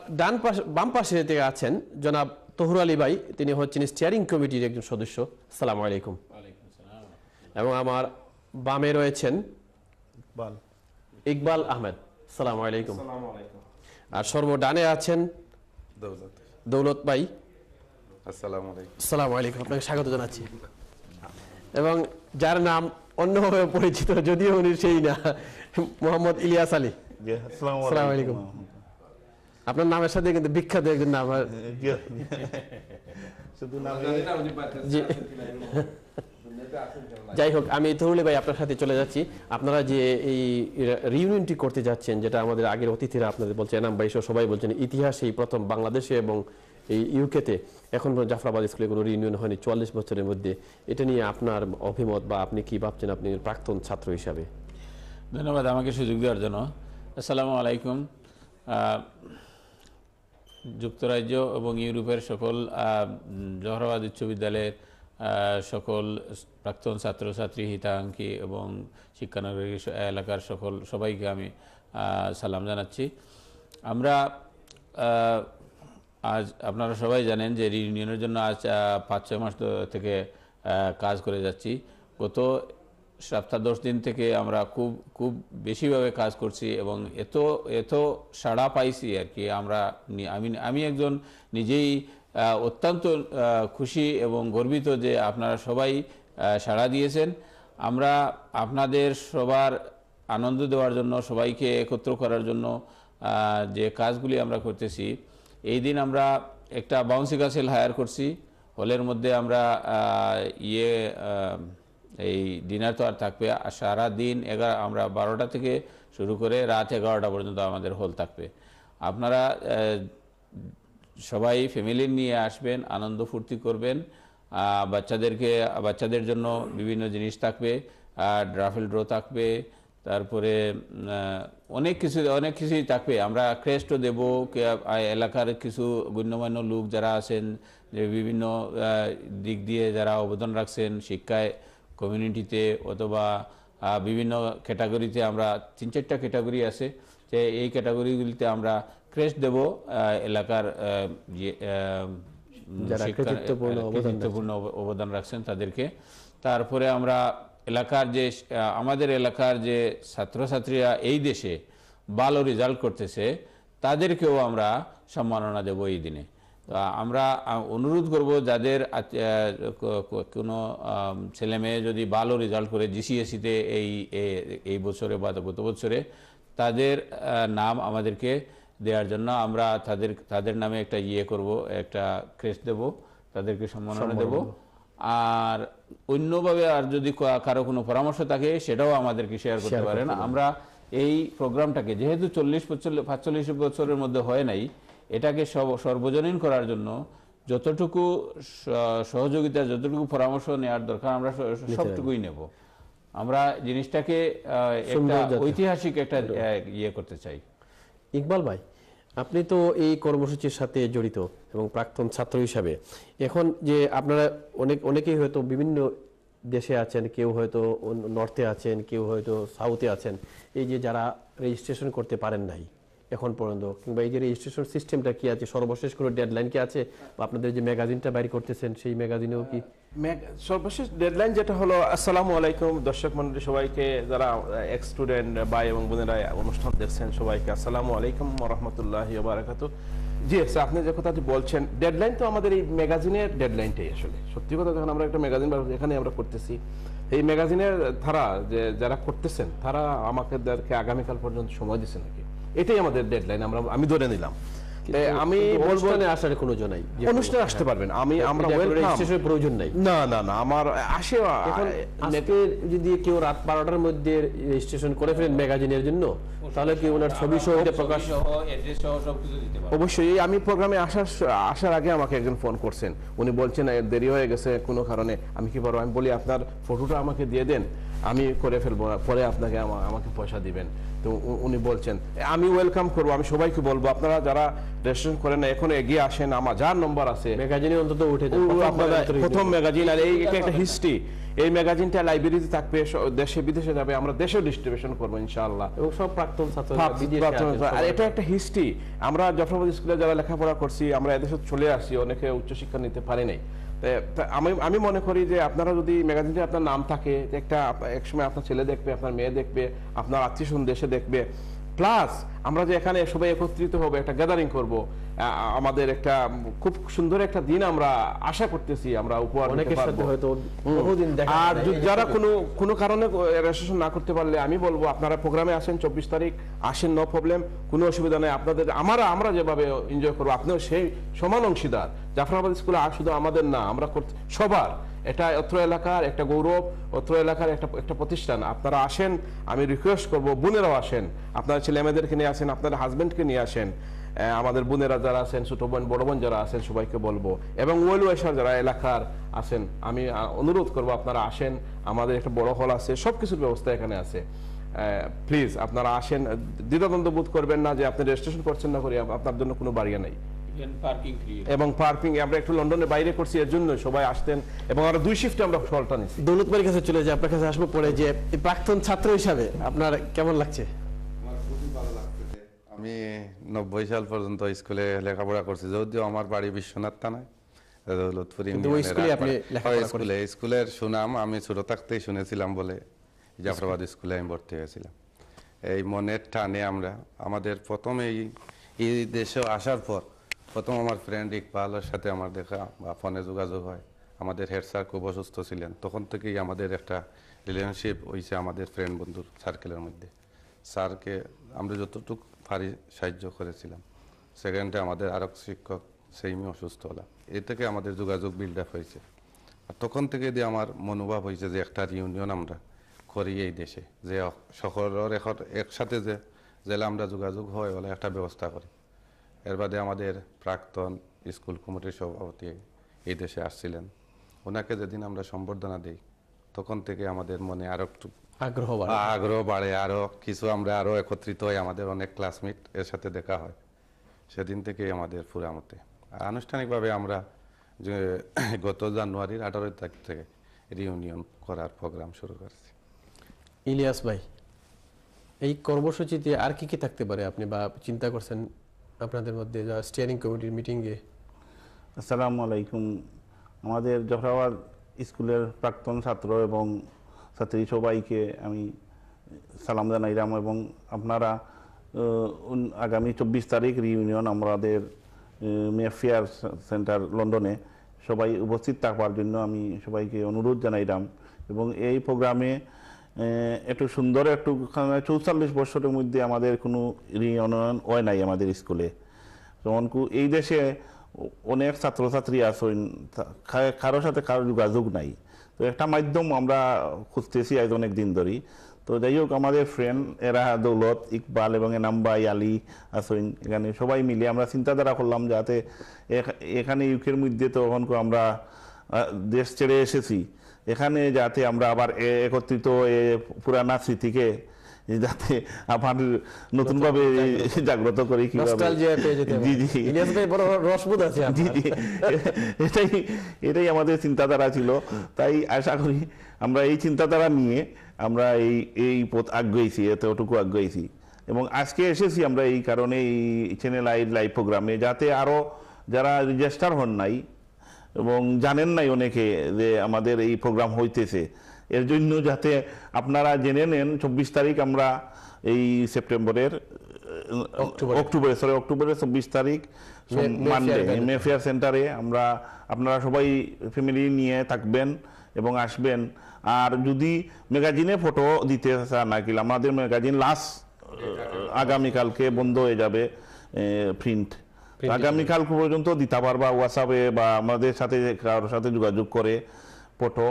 বাম পাশে থেকে আছেন জনাব তহুর আলী ভাই, তিনি হচ্ছেন স্টিয়ারিং কমিটির একজন সদস্য। আসসালামু আলাইকুম। এবং আমার বামে রয়েছেন ইকবাল আহমেদ। আসসালামু আলাইকুম। আর সর্বডানে আছেন দৌলত ভাই। আসসালামু আলাইকুম, আপনাকে স্বাগত জানাচ্ছি। এবং যার নাম অন্যভাবে পরিচিত, যদিও উনি সেই না, মোহাম্মদ ইলিয়াস আলী। আসসালামু আলাইকুম। আপনার নামের সাথে কিন্তু বিখ্যাত একজন নাম। যাই হোক, আমি তরুলি ভাই আপনার সাথে চলে যাচ্ছি। আপনারা যে এই রিউনিয়নটি করতে যাচ্ছেন, যেটা আমাদের আগের অতিথিরা আপনাদের বলছে, এনাম ভাই সবাই বলছেন ইতিহাসে এই প্রথম বাংলাদেশে এবং এই ইউকেতে এখন জাফরাবাদ স্কুলে কোনো রিউনিয়ন হয়নি 44 বছরের মধ্যে। এটা নিয়ে আপনার অভিমত বা আপনি কি ভাবছেন, আপনি প্রাক্তন ছাত্র হিসাবে? ধন্যবাদ আমাকে সুযোগ দেওয়ার জন্য। আসসালামু আলাইকুম। যুক্তরাজ্য এবং ইউরোপের সকল জাফরাবাদ উচ্চ বিদ্যালয়ের সকল প্রাক্তন ছাত্রছাত্রী, হিতাকাঙ্ক্ষী এবং শিক্ষানগরী এলাকার সবাইকে আমি সালাম জানাচ্ছি। আমরা আজ আপনারা সবাই জানেন যে রিউনিয়নের জন্য আজ 5-6 মাস থেকে কাজ করে যাচ্ছি। গত সপ্তাহ 10 দিন থেকে আমরা খুব বেশিভাবে কাজ করছি এবং এত সাড়া পাইছি আর কি। আমি একজন নিজেই অত্যন্ত খুশি এবং গর্বিত যে আপনারা সবাই সাড়া দিয়েছেন। আমরা আপনাদের সবার আনন্দ দেওয়ার জন্য, সবাইকে একত্র করার জন্য যে কাজগুলি আমরা করতেছি, এই দিন আমরা একটা বাউন্সি কাসেল হায়ার করছি, হলের মধ্যে আমরা এই ডিনার তো আর থাকবে, সারা দিন আমরা 12টা থেকে শুরু করে রাত 11টা পর্যন্ত আমাদের হল থাকবে। আপনারা সবাই ফ্যামিলি নিয়ে আসবেন, আনন্দ ফুর্তি করবেন। বাচ্চাদের জন্য বিভিন্ন জিনিস থাকবে, রাফেল ড্র থাকবে, তারপরে অনেক কিছুই থাকবে। আমরা ক্রেস্টও দেব, এলাকার কিছু গণ্যমান্য লোক যারা আছেন, যে বিভিন্ন দিক দিয়ে যারা অবদান রাখছেন শিক্ষায়, কমিউনিটিতে অথবা বিভিন্ন ক্যাটাগরিতে, আমরা 3-4টা ক্যাটাগরি আছে, যে এই ক্যাটাগরিগুলিতে আমরা ক্রেস্ট দেব এলাকার কৃতিত্বপূর্ণ অবদান রাখছেন তাদেরকে। তারপরে আমরা আমাদের এলাকার যে ছাত্রছাত্রীরা এই দেশে ভালো রেজাল্ট করতেছে তাদেরকেও আমরা সম্মাননা দেব এই দিনে। আমরা অনুরোধ করব, যাদের কোনো ছেলে মেয়ে যদি ভালো রেজাল্ট করে জিসিএসসিতে এই বছরে বা গত বছরে, তাদের নাম আমাদেরকে দেওয়ার জন্য আমরা তাদের নামে একটা করব, একটা ক্রেস্ট দেব, তাদেরকে সম্মাননা দেব। আর অন্যভাবে আর যদি কারো কোনো পরামর্শ থাকে সেটাও আমাদেরকে শেয়ার করতে পারেন। আমরা এই প্রোগ্রামটাকে যেহেতু 45 বছরের মধ্যে হয় নাই, এটাকে সর্বজনীন করার জন্য যতটুকু সহযোগিতা, যতটুকু পরামর্শ নেওয়ার দরকার আমরা সবটুকুই নেব। আমরা জিনিসটাকে একটা ঐতিহাসিক একটা করতে চাই। ইকবাল ভাই, আপনি তো এই কর্মসূচির সাথে জড়িত এবং প্রাক্তন ছাত্র হিসাবে, এখন যে আপনারা অনেকেই হয়তো বিভিন্ন দেশে আছেন, কেউ হয়তো নর্থে আছেন, কেউ হয়তো সাউথে আছেন, এই যে যারা রেজিস্ট্রেশন করতে পারেন নাই এখন পর্যন্ত, কিংবা এই যে রেজিস্ট্রেশন সিস্টেমটা কি আছে, সর্বশেষ কোনো ডেডলাইন কি আছে, বা আপনাদের যে ম্যাগাজিনটা বাইর করতেছেন সেই ম্যাগাজিনেও কি সর্বশেষ ডেডলাইন যেটা হলো? আসসালামু আলাইকুম দর্শক মণ্ডলী সবাইকে, যারা এক্স স্টুডেন্ট ভাই এবং বোনেরা অনুষ্ঠান দেখছেন সবাইকে আসসালামু আলাইকুম ওয়া রাহমাতুল্লাহি ওয়া বারাকাতুহু। জি স্যার, আপনি যে কথাটি বলছেন, ডেডলাইন তো আমাদের এই ম্যাগাজিনের ডেডলাইনটাই আসলে সত্যি কথা। যখন আমরা একটা ম্যাগাজিন এখানে আমরা করতেছি, এই ম্যাগাজিনের ধারা যে যারা করতেছেন তারা আমাদেরকে আগামীকাল পর্যন্ত সময় দিচ্ছে নাকি, এটাই আমাদের ডেডলাইন আমি ধরে নিলাম। আমি বলবো আসার কোনো জন্য নাই, অনুষ্ঠানে আসতে পারবেন, আমরা রেজিস্ট্রেশনের প্রয়োজন নাই। না, আমার আসে আজকে যদি কেউ রাত 12টার মধ্যে রেজিস্ট্রেশন করে ফেলেন ম্যাগাজিনের জন্য, তাহলে কি ওনার ছবি সহ প্রকাশ অবশ্যই। আমি প্রোগ্রামে আসার আগে আমাকে একজন ফোন করছেন, উনি বলছেন দেরি হয়ে গেছে কোনো কারণে, আমি কি পারবো? আমি বলি আপনার ফটোটা আমাকে দিয়ে দেন, আমি করে ফেলবো, পরে আপনাকে আমাকে পয়সা দিবেন। তো উনি বলছেন আমি ওয়েলকাম করবো, আমি সবাইকে বলবো আপনারা যারা রেজিস্ট্রেশন করেন না এখন এগিয়ে আসেন, আমার যার নম্বর আছে ম্যাগাজিনে অন্তত উঠে আপনারা প্রথম ম্যাগাজিন। আর এই একটা হিস্ট্রি, এই ম্যাগাজিনটা লাইব্রেরিতে থাকবে, দেশে বিদেশে যাবে, আমরা দেশেও ডিস্ট্রিবিউশন করবো ইনশাআল্লাহ, এবং সব প্রাক্তন ছাত্র। আর এটা একটা হিস্ট্রি। আমরা জাফরাবাদ স্কুলে যারা লেখাপড়া করছি, আমরা এদেশে চলে আসছি, অনেকে উচ্চশিক্ষা নিতে পারে নাই। আমি মনে করি যে আপনারা যদি ম্যাগাজিনে আপনার নাম থাকে, একটা একসময় আপনার ছেলে দেখবে, আপনার মেয়ে দেখবে, আপনার আত্মীয়স্বজন দেশে দেখবে, প্লাস আমরা যে এখানে সবাই একত্রিত হবে, একটা গ্যাদারিং করব, আমাদের একটা খুব সুন্দর একটা দিন আমরা আশা করতেছি, আমরা উপহার দিতে পারবো। আর যারা কোনো কারণে রেজিস্ট্রেশন না করতে পারলে আমি বলবো আপনারা প্রোগ্রামে আসেন, 24 তারিখ আসেন, নো প্রবলেম, কোনো অসুবিধা নেই। আপনাদের আমরা যেভাবে এনজয় করবো, আপনিও সেই সমান অংশীদার। জাফরাবাদ স্কুলে শুধু আমাদের না, আমরা সবার, এটা অত্র এলাকার একটা গৌরব, অত্র এলাকার একটা প্রতিষ্ঠান। আপনারা আসেন, আমি রিকোয়েস্ট করব বোনেরাও আসেন, আপনার ছেলে মেয়েদেরকে নিয়ে আসেন, আপনার হাজবেন্ডকে নিয়ে আসেন, আমাদের বোনেরা যারা আছেন, ছোট বোন বড় বোন যারা আছেন সবাইকে বলবো, এবং ওয়েল ওয়েশার যারা এলাকার আছেন, আমি অনুরোধ করব আপনারা আসেন। আমাদের একটা বড় হল আছে, সবকিছুর ব্যবস্থা এখানে আছে। প্লিজ আপনারা আসেন, দ্বিধাদ্বন্দ্ব বোধ করবেন না যে আপনি রেজিস্ট্রেশন করছেন না করে আপনার জন্য কোনো বাড়িয়া নাই। এবং পার্কিং আমরা একটু লন্ডনের বাইরে করছি, এর জন্য সবাই আসতেন, এবং আমরা 2 শিফটে আমরা হলটা নিচ্ছি। দৌলত ভাইয়ের কাছে চলে যাই, আপনার কাছে আসবো পরে, যে প্রাক্তন ছাত্র হিসাবে আপনার কেমন লাগছে? আমি 90 সাল পর্যন্ত স্কুলে লেখাপড়া করছি, যদিও আমার বাড়ি বিশ্বনাথ থানায়, স্কুলের সুনাম আমি ছোট থাকতেই শুনেছিলাম বলে জাফরাবাদ স্কুলে আমি ভর্তি হয়েছিলাম। এই মনের টানে আমাদের প্রথম এই দেশে আসার পর প্রথম আমার ফ্রেন্ড ইকবালের সাথে আমার দেখা বা ফোনে যোগাযোগ হয়। আমাদের হেড স্যার খুব অসুস্থ ছিলেন, তখন থেকেই আমাদের একটা রিলেশনশিপ হয়েছে আমাদের ফ্রেন্ড বন্ধুর সার্কেলের মধ্যে। স্যারকে আমরা যতটুকু পারি সাহায্য করেছিলাম। সেকেন্ডে আমাদের আরক শিক্ষক সেইমি অসুস্থ হলাম, এ থেকে আমাদের যোগাযোগ বিল্ড আপ হয়েছে। আর তখন থেকে দিয়ে আমার মনোভাব হয়েছে যে একটা রিউনিয়ন আমরা করি এই দেশে, যে সকলের এখন একসাথে যে জেলা আমরা যোগাযোগ হয় বলে একটা ব্যবস্থা করি। এর বাদে আমাদের প্রাক্তন স্কুল কমিটির সভাপতি এই দেশে আসছিলেন, ওনাকে যেদিন আমরা সম্বর্ধনা দিই তখন থেকে আমাদের মনে আরো একটু আগ্রহ বাড়ে, আরো কিছু আমরা আরো একত্রিত হই, আমাদের অনেক ক্লাসমেট এর সাথে দেখা হয়। সেদিন থেকে আমাদের পুরামতে আনুষ্ঠানিকভাবে আমরা যে গত জানুয়ারির 18 তারিখ থেকে রিউনিয়ন করার প্রোগ্রাম শুরু করেছি। ইলিয়াস ভাই, এই কর্মসূচিতে আর কি কি থাকতে পারে আপনি বা চিন্তা করছেন আপনাদের মধ্যে যা স্টিয়ারিং কমিটির মিটিংয়ে? আসসালামু আলাইকুম। আমাদের জাফরাবাদ স্কুলের প্রাক্তন ছাত্র এবং ছাত্রী সবাইকে আমি সালাম জানাইলাম, এবং আপনারা আগামী 24 তারিখ রিউনিয়ন আমাদের মেফেয়ার সেন্টার লন্ডনে সবাই উপস্থিত থাকবার জন্য আমি সবাইকে অনুরোধ জানাইলাম। এবং এই প্রোগ্রামে একটু সুন্দর একটু 44 বছরের মধ্যে আমাদের কোনো রিউনিয়ন হয় নাই আমাদের স্কুলে। যেমন এই দেশে অনেক ছাত্রছাত্রী আছেন, কারোর সাথে কারোর যোগাযোগ নাই, তো একটা মাধ্যম আমরা খুঁজতেছি আজ অনেক দিন ধরেই। তো যাই হোক, আমাদের ফ্রেন্ড এরা দৌলত, ইকবাল এবং এনাম ভাই, আলী আছেন, এখানে সবাই মিলে আমরা চিন্তাধারা করলাম যাতে এখানে ইউকের মধ্যে তখন আমরা দেশ ছেড়ে এসেছি, এখানে যাতে আমরা আবার একত্রিত পুরানা স্মৃতিকে যাতে আবার নতুনভাবে জাগ্রত করি, এটাই আমাদের চিন্তাধারা ছিল। তাই আশা করি আমরা এই চিন্তাধারা নিয়ে আমরা এই পথ আগ্রহীছি, এতটুকু আগ্রহীছি। এবং আজকে এসেছি আমরা এই কারণে এই চ্যানেল আই লাইভ প্রোগ্রামে, যাতে আরো যারা রেজিস্টার হন নাই এবং জানেন নাই অনেকে যে আমাদের এই প্রোগ্রাম হইতেছে, এর জন্য যাতে আপনারা জেনে নেন 24 তারিখ আমরা এই সেপ্টেম্বরের অক্টোবরের 24 তারিখ মানডে মেফেয়ার সেন্টারে আমরা আপনারা সবাই ফ্যামিলি নিয়ে থাকবেন এবং আসবেন। আর যদি ম্যাগাজিনে ফটো দিতে চান নাকি, আমাদের ম্যাগাজিন লাস্ট আগামীকালকে বন্ধ হয়ে যাবে প্রিন্ট, আগামীকাল পর্যন্ত দিতে পারবা হোয়াটসঅ্যাপে বা আমাদের সাথে কারোর সাথে যোগাযোগ করে ফটো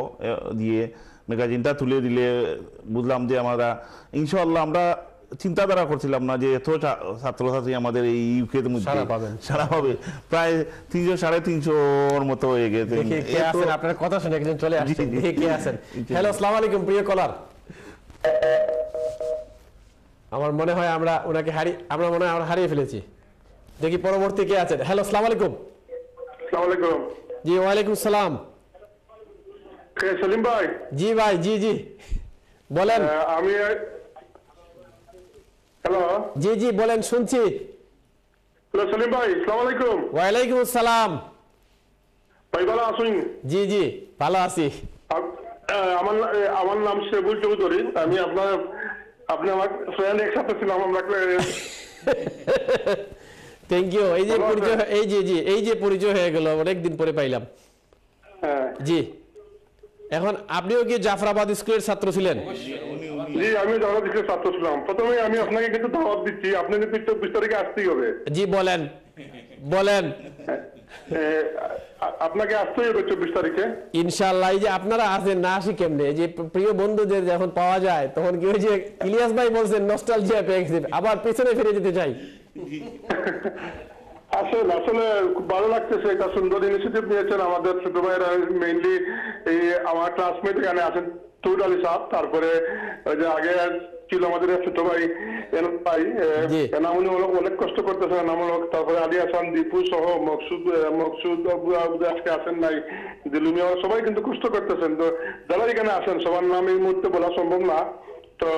দিয়ে ম্যাগাজিনটা তুলে দিলে বুঝলাম যে আমরা ইনশাআল্লাহ আমরা চিন্তাধারা করছিলাম না যে এত ছাত্রছাত্রী আমাদের এই ইউকের মধ্যে সারা পাবে, প্রায় 300-350 মতো হয়ে গেছে। আপনার কথা শুনে একজন চলে আসছে, কে আছেন? হ্যালো, আসসালামু আলাইকুম প্রিয় কলার। আমার মনে হয় আমরা ওনাকে হারিয়ে ফেলেছি। দেখি পরবর্তী কে আছেন। হ্যালো, আসসালামু আলাইকুম। আসসালামু আলাইকুম। জি, ওয়ালাইকুম সালাম। সলিম ভাই? জি ভাই, জি বলেন। আমি হ্যালো, জি বলেন, শুনছি। হ্যালো সলিম ভাই, আসসালামু আলাইকুম। ওয়ালাইকুম আসসালাম ভাই, ভালো আছেন? জি ভালো আছি। আমার নাম শেবুল চৌধুরী। আমি আপনি আমার ফ্রেন্ড, একসাথে ছিলাম আমরা। Thank you. এই যে পরিচয় হয়ে গেল, অনেকদিন পরে পাইলাম। জি, এখন আপনিও কি জাফরাবাদ স্কুলের ছাত্র ছিলেন? জি, আমি জাফরাবাদ স্কুলের ছাত্র ছিলাম। প্রথমে আমি আপনাকে কিন্তু দাওয়াত দিচ্ছি, আপনি কিন্তু 24 তারিখে আসতেই হবে। জি বলেন। আপনাকে আসতেই হবে 24 তারিখে ইনশাআল্লাহ। এই যে আপনারা আছেন, না আসি কেমনে? যে প্রিয় বন্ধুদের যখন পাওয়া যায় তখন কি ওই যে ইলিয়াস ভাই বলছেন নস্টালজিয়া পেয়ে গেছে, আবার পেছনে ফিরে যেতে চাই। আসলে খুব ভালো লাগতেছে, একটা সুন্দর ইনিশিয়েটিভ নিয়েছেন আমাদের ছোট ভাইরা, মেইনলি এই আমার ক্লাসমেট এখানে আছেন তুর আলী সাহেব, তারপরে ওই যে আগে ছিল আমাদের ছোট ভাই ভাই এনামুল অনেক কষ্ট করতেছেন, এনামুল, তারপরে আলী হাসান, দীপু সহ মকসুদ আজকে আসেন নাই, দিলুমিয়া, সবাই কিন্তু কষ্ট করতেছেন। তো যারা এখানে আসেন সবার নাম এই মুহূর্তে বলা সম্ভব না। তো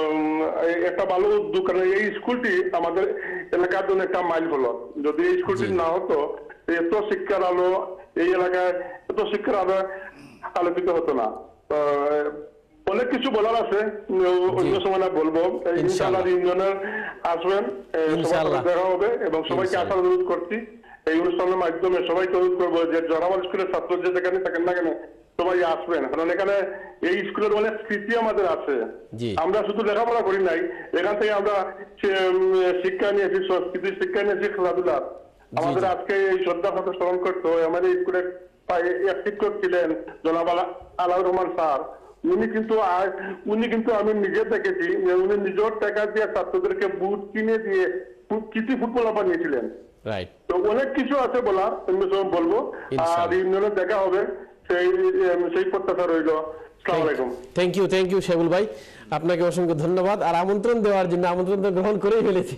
একটা ভালো উদ্যোগ, কারণ এই স্কুলটি আমাদের এলাকার জন্য একটা মাইল ফলক। যদি এই স্কুলটি না হতো, এত শিক্ষার আলো এই এলাকায়, এত শিক্ষার আলো আলোকিত হতো না। অনেক কিছু বলার আছে, অন্য সময় বলবো। ইনশাআল্লাহ ইউনিয়নের আসবেন, সবার সাথে দেখা হবে এবং সবাইকে আসার অনুরোধ করছি। এই অনুষ্ঠানের মাধ্যমে সবাইকে অনুরোধ করবো যে জাফরাবাদ স্কুলের ছাত্র যে যেখানে থাকেন না কেন সবাই আসবেন, কারণ এখানে এই স্কুলের অনেক স্মৃতি আমাদের আছে। আমরা শুধু লেখাপড়া করি নাই, এখান থেকে আমরা শিক্ষা নিয়েছি, সংস্কৃতি শিক্ষা নিয়েছি, খেলাধুলা। আমাদের আজকে এই শ্রদ্ধা কথা স্মরণ করতে হয়। আমাদের স্কুলের এক শিক্ষক ছিলেন জনাব আলাউর রহমান স্যার। উনি কিন্তু আমি নিজে দেখেছি যে উনি নিজের টাকা দিয়ে ছাত্রদেরকে বুট কিনে দিয়ে কিছু ফুটবলার বানিয়েছিলেন। তো অনেক কিছু আছে বলার, আমি সব বলবো। আর ইউনিয়নে দেখা হবে সেই প্রত্যাশা রইল। আসসালামু আলাইকুম। থ্যাংক ইউ শেবুল ভাই, আপনাকে অসংখ্য ধন্যবাদ। আর আমন্ত্রণ দেওয়ার জন্য, আমন্ত্রণ তো গ্রহণ করেই ফেলেছি।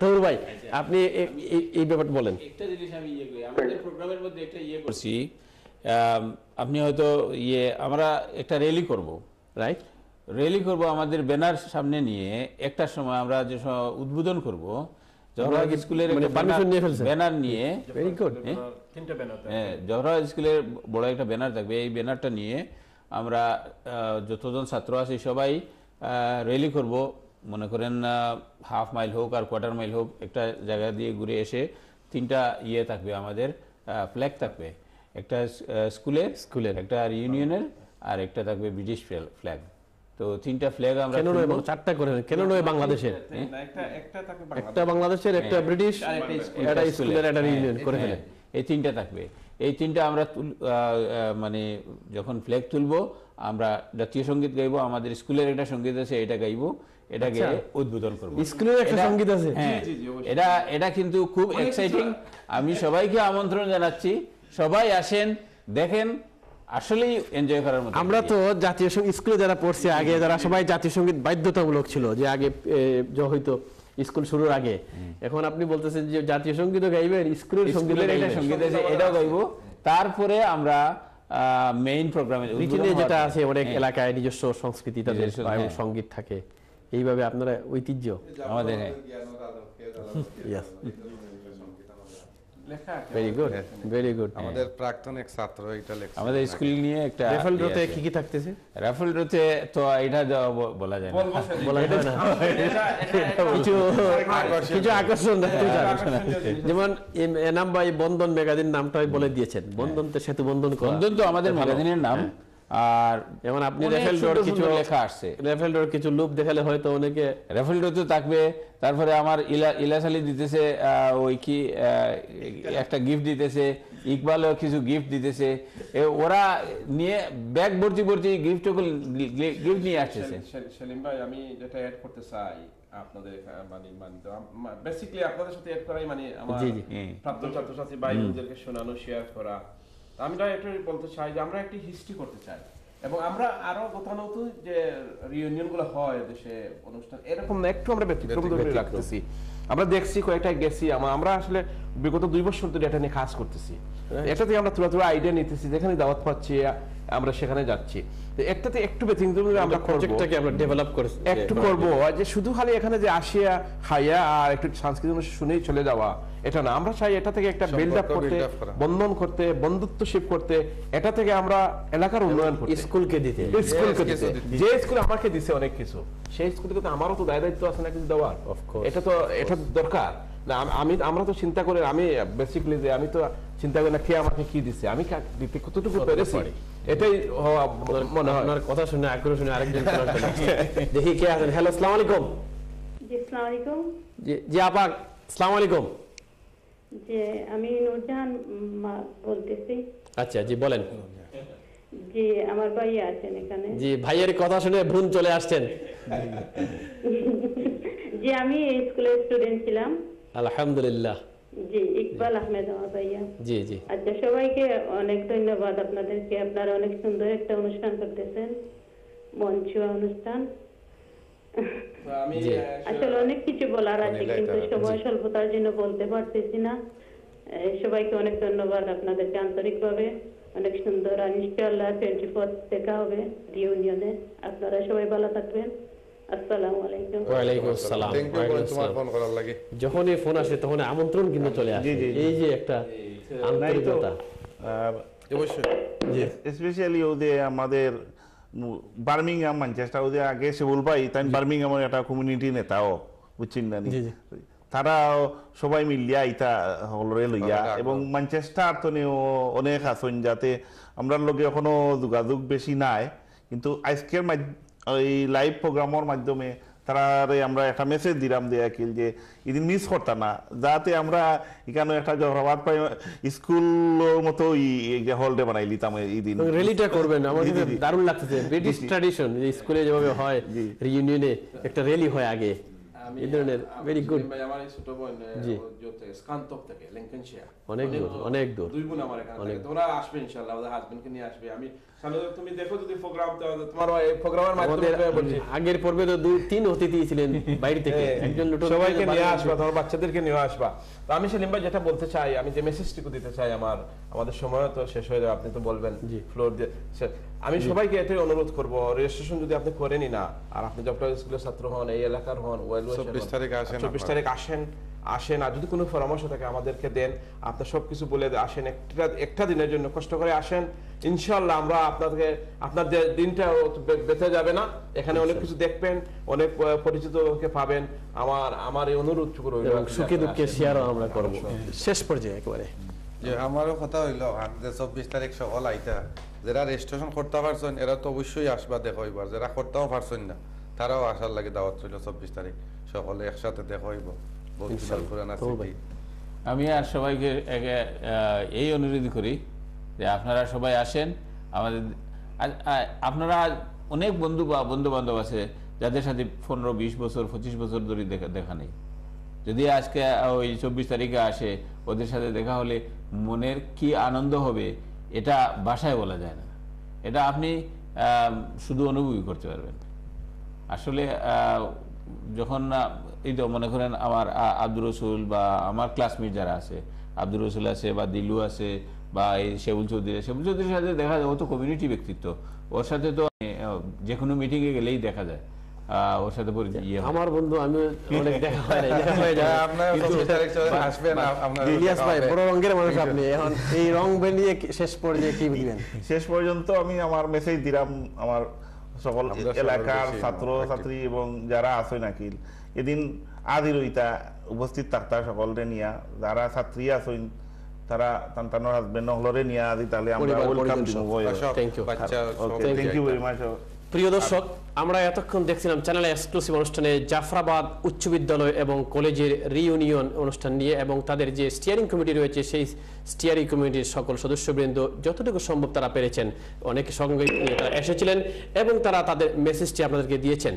তহুর ভাই, আপনি এই ব্যাপারটা বলেন। একটা জিনিস আমি আমাদের প্রোগ্রামের মধ্যে একটা করছি, আপনি হয়তো আমরা একটা র্যালি করব, রাইট? র্যালি করব আমাদের ব্যানার সামনে নিয়ে। একটা সময় আমরা যে উদ্বোধন করব জওহরলাল স্কুলের ব্যানার নিয়ে, জওহরলাল স্কুলের বড় একটা ব্যানার থাকবে। এই ব্যানারটা নিয়ে আমরা যতজন ছাত্র আছি সবাই র্যালি করব। মনে করেন হাফ মাইল হোক আর কোয়ার্টার মাইল হোক, একটা জায়গা দিয়ে ঘুরে এসে 3টা থাকবে, আমাদের ফ্ল্যাগ থাকবে। একটা স্কুলের, একটা ইউনিয়নের, আর একটা থাকবে ব্রিটিশ ফ্ল্যাগ। তো 3টা ফ্ল্যাগ আমরা 4টা করে কেন নয় বাংলাদেশের? একটা বাংলাদেশের, একটা ব্রিটিশ, একটা স্কুলের, একটা ইউনিয়ন করে ফেলেন। এই 3টা থাকবে। এই 3টা আমরা মানে যখন ফ্ল্যাগ তুলবো আমরা জাতীয় সঙ্গীত গাইবো। আমাদের স্কুলের একটা সঙ্গীত আছে, এটা গাইবো, এটাকে উদ্বোধন করবো। স্কুলের একটা সঙ্গীত আছে, এটা কিন্তু খুব এক্সাইটিং। আমি সবাইকে আমন্ত্রণ জানাচ্ছি, সবাই আসেন, দেখেন, আসলেই এনজয় করার মতো। আমরা তো জাতীয় সঙ্গীত স্কুলে যারা পড়ছে আগে, যারা সবাই জাতীয় সঙ্গীত বাধ্যতামূলক ছিল যে আগে হয়তো স্কুল শুরুর আগে। এখন আপনি বলতেছেন যে জাতীয় সঙ্গীতও গাইবেন, স্কুলের সঙ্গীতের একটা সঙ্গীত আছে, এটাও গাইবো। তারপরে আমরা মেইন প্রোগ্রামে যেটা আছে, অনেক এলাকায় নিজস্ব সংস্কৃতি, তাদের সঙ্গীত থাকে। এইভাবে আপনারা ঐতিহ্য আমাদের ভেরি গুড। আমাদের প্রাক্তন এক ছাত্র এটা লেখছে আমাদের স্কুল নিয়ে একটা রাফেল ড্রতে কি থাকতেছে? রাফেল ড্রতে তো এটা বলা যায় না, কিছু আকর্ষণ। যেমন এনাম ভাই বন্ধন ম্যাগাজিন নামটা বলে দিয়েছেন, বন্ধন তো সেতু বন্ধন তো আমাদের ম্যাগাজিনের নাম। আর যেমন আপনি রেফেল ডোর কিছু লেখা আসছে, রেফেল ডোর কিছু লুপ দেখালে হয়তো অনেকে রেফেল ডোর তো থাকবে। তারপরে আমার ইলাস আলী দিতেছে ওই কি একটা গিফট দিতেছে, ইকবালও কিছু গিফট দিতেছে। ওরা নিয়ে ব্যাগ ভর্তি গিফট নিয়ে আসতেছে। সেলিম ভাই, আমি যেটা অ্যাড করতে চাই আপনাদের বেসিক্যালি আপনাদের সাথে অ্যাড করাই আমার প্রাক্তন ছাত্রছাত্রী ভাইদেরকে শোনানো, শেয়ার করা। আমরা এটা বলতে চাই যে আমরা একটি হিস্ট্রি করতে চাই, এবং আমরা আরো গতানুগত যে রিউনিয়ন গুলো হয় দেশে অনুষ্ঠান, এরকম একটু আমরা ব্যতিক্রম ধরে রাখতেছি। আমরা দেখছি কয়েকটা গেছি, আমরা আসলে বিগত 2 বছর ধরে এটা নিয়ে কাজ করতেছি। এটাতে আমরা তুলা আইডিয়া নিতেছি, যেখানে দাওয়াত পাচ্ছি আমরা সেখানে যাচ্ছি। একটাতে একটু ব্যতিক্রম আমরা প্রজেক্টটাকে আমরা ডেভেলপ করছি, একটু করবো যে শুধু খালি এখানে যে আসিয়া খাইয়া আর একটু সাংস্কৃতিক শুনেই চলে যাওয়া, এটা না। আমরা চাই এটা থেকে একটা বিল্ড আপ করতে, বন্ধন করতে, বন্ধুত্বশিপ করতে, এটা থেকে আমরা এলাকার উন্নয়ন করতে, স্কুলকে দিতে। যে স্কুল আমাকে দিছে অনেক কিছু, সেই স্কুল থেকে আমারও তো দায়িত্ব আছে না কিছু দেওয়ার। এটা দরকার না। আমরা তো চিন্তা করে, আমি বেসিক্যালি যে আমি তো চিন্তা করি না কে আমাকে কি দিছে, আমি দিতে কতটুকু পেরেছি, এটাই মনে হয়। আপনার কথা শুনে আগ্রহ শুনে আরেকজন দেখি কে আছেন। হ্যালো, আসসালামু আলাইকুম। জি, আসসালামু আলাইকুম। জি আপা, আসসালামু আলাইকুম। জি, আমি নূরজাহান বলতেছি। আচ্ছা, জি বলেন। জি, আমার ভাই আছেন এখানে। জি, ভাইয়ের কথা শুনে বোন চলে আসছেন। জি, আমি এই স্কুলের স্টুডেন্ট ছিলাম। আলহামদুলিল্লাহ। জি, ইকবাল আহমেদ আমার ভাইয়া। জি জি। আচ্ছা, সবাইকে অনেক ধন্যবাদ আপনাদেরকে। আপনারা অনেক সুন্দর একটা অনুষ্ঠান করতেছেন, মঞ্চুয়া অনুষ্ঠান। আসলে অনেক কিছু বলার আছে, কিন্তু সময় স্বল্পতার জন্য বলতে পারতেছি না। সবাইকে অনেক ধন্যবাদ, আপনাদেরকে আন্তরিকভাবে। অনেক সুন্দর। আর ইনশাআল্লাহ 24 দেখা হবে ইউনিয়নে। আপনারা সবাই ভালো থাকবেন। আসসালামু আলাইকুম। ওয়ালাইকুম আসসালাম। তোমার ফোন করার লাগে যখনই ফোন আসে তখন আমন্ত্রণ কিন্তু চলে আসে। এই যে একটা আন্তরিকতা, স্পেশালি ওদের আমাদের বার্মিংহাম, ম্যানচেস্টার, ওদের আগে শেবুল ভাই তাই বার্মিংহামের একটা কমিউনিটি নেতাও, বুঝছেন না? তারা সবাই মিলিয়া ইটা হলরে লইয়া, এবং ম্যানচেস্টার তো অনেক আছেন, যাতে আমরা লগে এখনো যোগাযোগ বেশি নাই, কিন্তু আজকের এই লাইভ প্রোগ্রামের মাধ্যমে তারারে আমরা একটা মেসেজ দিলাম যে আকিল যে এদিন মিস করতাম না, যাতে আমরা এখানে একটা জহরাবাদ স্কুল মতো হলডে বানাই লিতাম এই দিন। রেলিটা করবেন, আমার কাছে দারুণ লাগতেছে। ব্রিটিশ ট্র্যাডিশন যে স্কুলে যেভাবে হয় রিইউনিয়নে একটা রেলি হয় আগে, এই ধরনের ভেরি গুড। আমার ছোট বোন স্কান্তক থেকে লিংকনশায়ার, অনেক দূর, অনেক দূর। দুই বোন আমার এখানে থাকে, তোমরা আসবে ইনশাআল্লাহ, ওদের হাজবেন্ডকে নিয়ে আসবে। আমি তুমি দেখো যদি প্রোগ্রাম, তোমার এই প্রোগ্রামের মাধ্যমে বলছি, আগের পর্বে তো 2-3 অতিথি ছিলেন বাইরে থেকে, একজন লোক সবাইকে নিয়ে আসবা, তোমার বাচ্চাদেরকে নিয়ে আসবা। তো আমি সেলিম ভাই যেটা বলতে চাই, আমি যে মেসেজটুকু দিতে চাই, আমাদের সময় তো শেষ হয়ে যাবে, আপনি তো বলবেন ফ্লোর দিয়ে। আমি সবাইকে এটাই অনুরোধ করবো, রেজিস্ট্রেশন যদি আপনি করেনই না, আর আপনি জফরা স্কুলের ছাত্র হন, এই এলাকার হন, 24 তারিখ আসেন, আর যদি কোনো পরামর্শ থাকে আমাদেরকে দেন, আপনার সবকিছু বলে আসেন, একটা দিনের জন্য কষ্ট করে আসেন, ইনশাআল্লাহ আমরা আপনার দিনটা বেঁচে যাবে না, এখানে অনেক কিছু দেখবেন, অনেক পরিচিতকে পাবেন। আমার এই অনুরোধ সুখে দুঃখে শেয়ারও আমরা করব। শেষ পর্যায়ে একেবারে যে আমারও কথা হইলো 24 তারিখ সকাল আইতা, যারা রেজিস্ট্রেশন করতে পারছেন এরা তো অবশ্যই আসবা দেখো, এবার যারা করতেও পারছেন না তারাও আসার লাগে দাওয়াত রইল। 24 তারিখ সকলে একসাথে দেখা হইব। আমি আর সবাইকে এই অনুরোধ করি যে আপনারা সবাই আসেন। আমাদের আপনারা অনেক বন্ধু বান্ধব আছে যাদের সাথে 15-20 বছর 25 বছর ধরে দেখা নেই, যদি আজকে ওই 24 তারিখে আসে, ওদের সাথে দেখা হলে মনের কি আনন্দ হবে এটা ভাষায় বলা যায় না, এটা আপনি শুধু অনুভবই করতে পারবেন। আসলে যখন এই তো মনে করেন আমার আব্দুর রসুল বা আমার ক্লাসমেট যারা আছে, আব্দুর রসুল আছে বা দিলু আছে বা এই শেবুল চৌধুরীর সাথে দেখা যায়, ও তো কমিউনিটি ব্যক্তিত্ব, ওর সাথে তো যে কোনো মিটিংয়ে গেলেই দেখা যায়, ওর সাথে আমার বন্ধু, আমি অনেক দেখা হয় না, দেখা হয়ে যায়। ইলিয়াস ভাই বড় রঙের মানুষ আপনি, এখন এই রং নিয়ে শেষ পর্যায়ে কি বলবেন? শেষ পর্যন্ত আমি আমার মেসেজ দিলাম আমার সকল এলাকার ছাত্র ছাত্রী এবং যারা আছে নাকি এদিন আদি রইতা উপস্থিত থাকতা সকলরে নিয়া, যারা ছাত্রী আছেন তারা তান্তানোর হাজবেন্ড হলরে নিয়া আদি, তাহলে আমরা ওয়েলকাম দিব। Thank you very much. প্রিয় দর্শক, আমরা এতক্ষণ দেখছিলাম চ্যানেলে এক্সক্লুসিভ অনুষ্ঠানে জাফরাবাদ উচ্চ বিদ্যালয় এবং কলেজের রিইউনিয়ন অনুষ্ঠান নিয়ে, এবং তাদের যে স্টিয়ারিং কমিটি রয়েছে সেই স্টিয়ারিং কমিটির সকল সদস্যবৃন্দ যতটুকু সম্ভব তারা পেরেছেন, অনেক সঙ্গে তারা এসেছিলেন এবং তারা তাদের মেসেজটি আপনাদেরকে দিয়েছেন।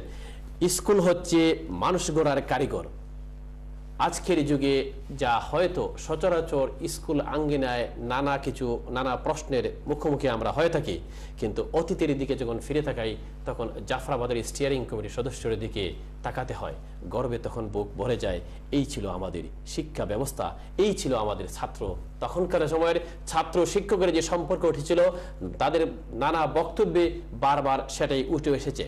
স্কুল হচ্ছে মানুষ গড়ার কারিগর। আজকের যুগে যা হয়তো সচরাচর স্কুল আঙ্গিনায় নানা প্রশ্নের মুখোমুখি আমরা হয়ে থাকি, কিন্তু অতীতের দিকে যখন ফিরে তাকাই তখন জাফরাবাদের স্টিয়ারিং কমিটির সদস্যদের দিকে তাকাতে হয়, গর্বে তখন বুক ভরে যায়। এই ছিল আমাদের শিক্ষা ব্যবস্থা, এই ছিল আমাদের ছাত্র। তখনকার সময়ের ছাত্র শিক্ষকের যে সম্পর্ক উঠেছিল, তাদের নানা বক্তব্যে বারবার সেটাই উঠে এসেছে।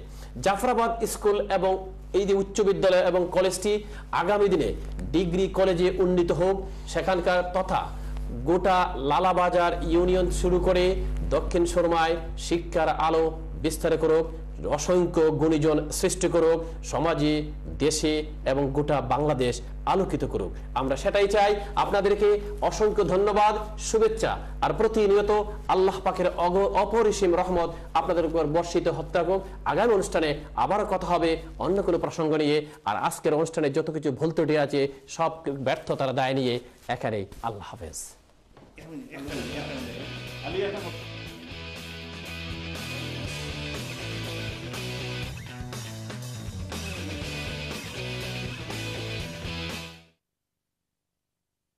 জাফরাবাদ স্কুল এবং এই যে উচ্চ বিদ্যালয় এবং কলেজটি আগামী দিনে ডিগ্রি কলেজে উন্নীত হোক, সেখানকার তথা গোটা লালাবাজার ইউনিয়ন শুরু করে দক্ষিণ সুরমায় শিক্ষার আলো বিস্তার করুক, অসংখ্য গুণীজন সৃষ্টি করুক, সমাজে দেশে এবং গোটা বাংলাদেশ আলোকিত করুক। আমরা সেটাই চাই। আপনাদেরকে অসংখ্য ধন্যবাদ, শুভেচ্ছা, আর প্রতিনিয়ত আল্লাহ পাকের অপরিসীম রহমত আপনাদের উপর বর্ষিত হতে থাকুক। আগামী অনুষ্ঠানে আবারও কথা হবে অন্য কোনো প্রসঙ্গ নিয়ে। আর আজকের অনুষ্ঠানে যত কিছু ভুল ত্রুটি আছে সব ব্যর্থতার দায় নিয়ে এখানেই আল্লাহ হাফেজ।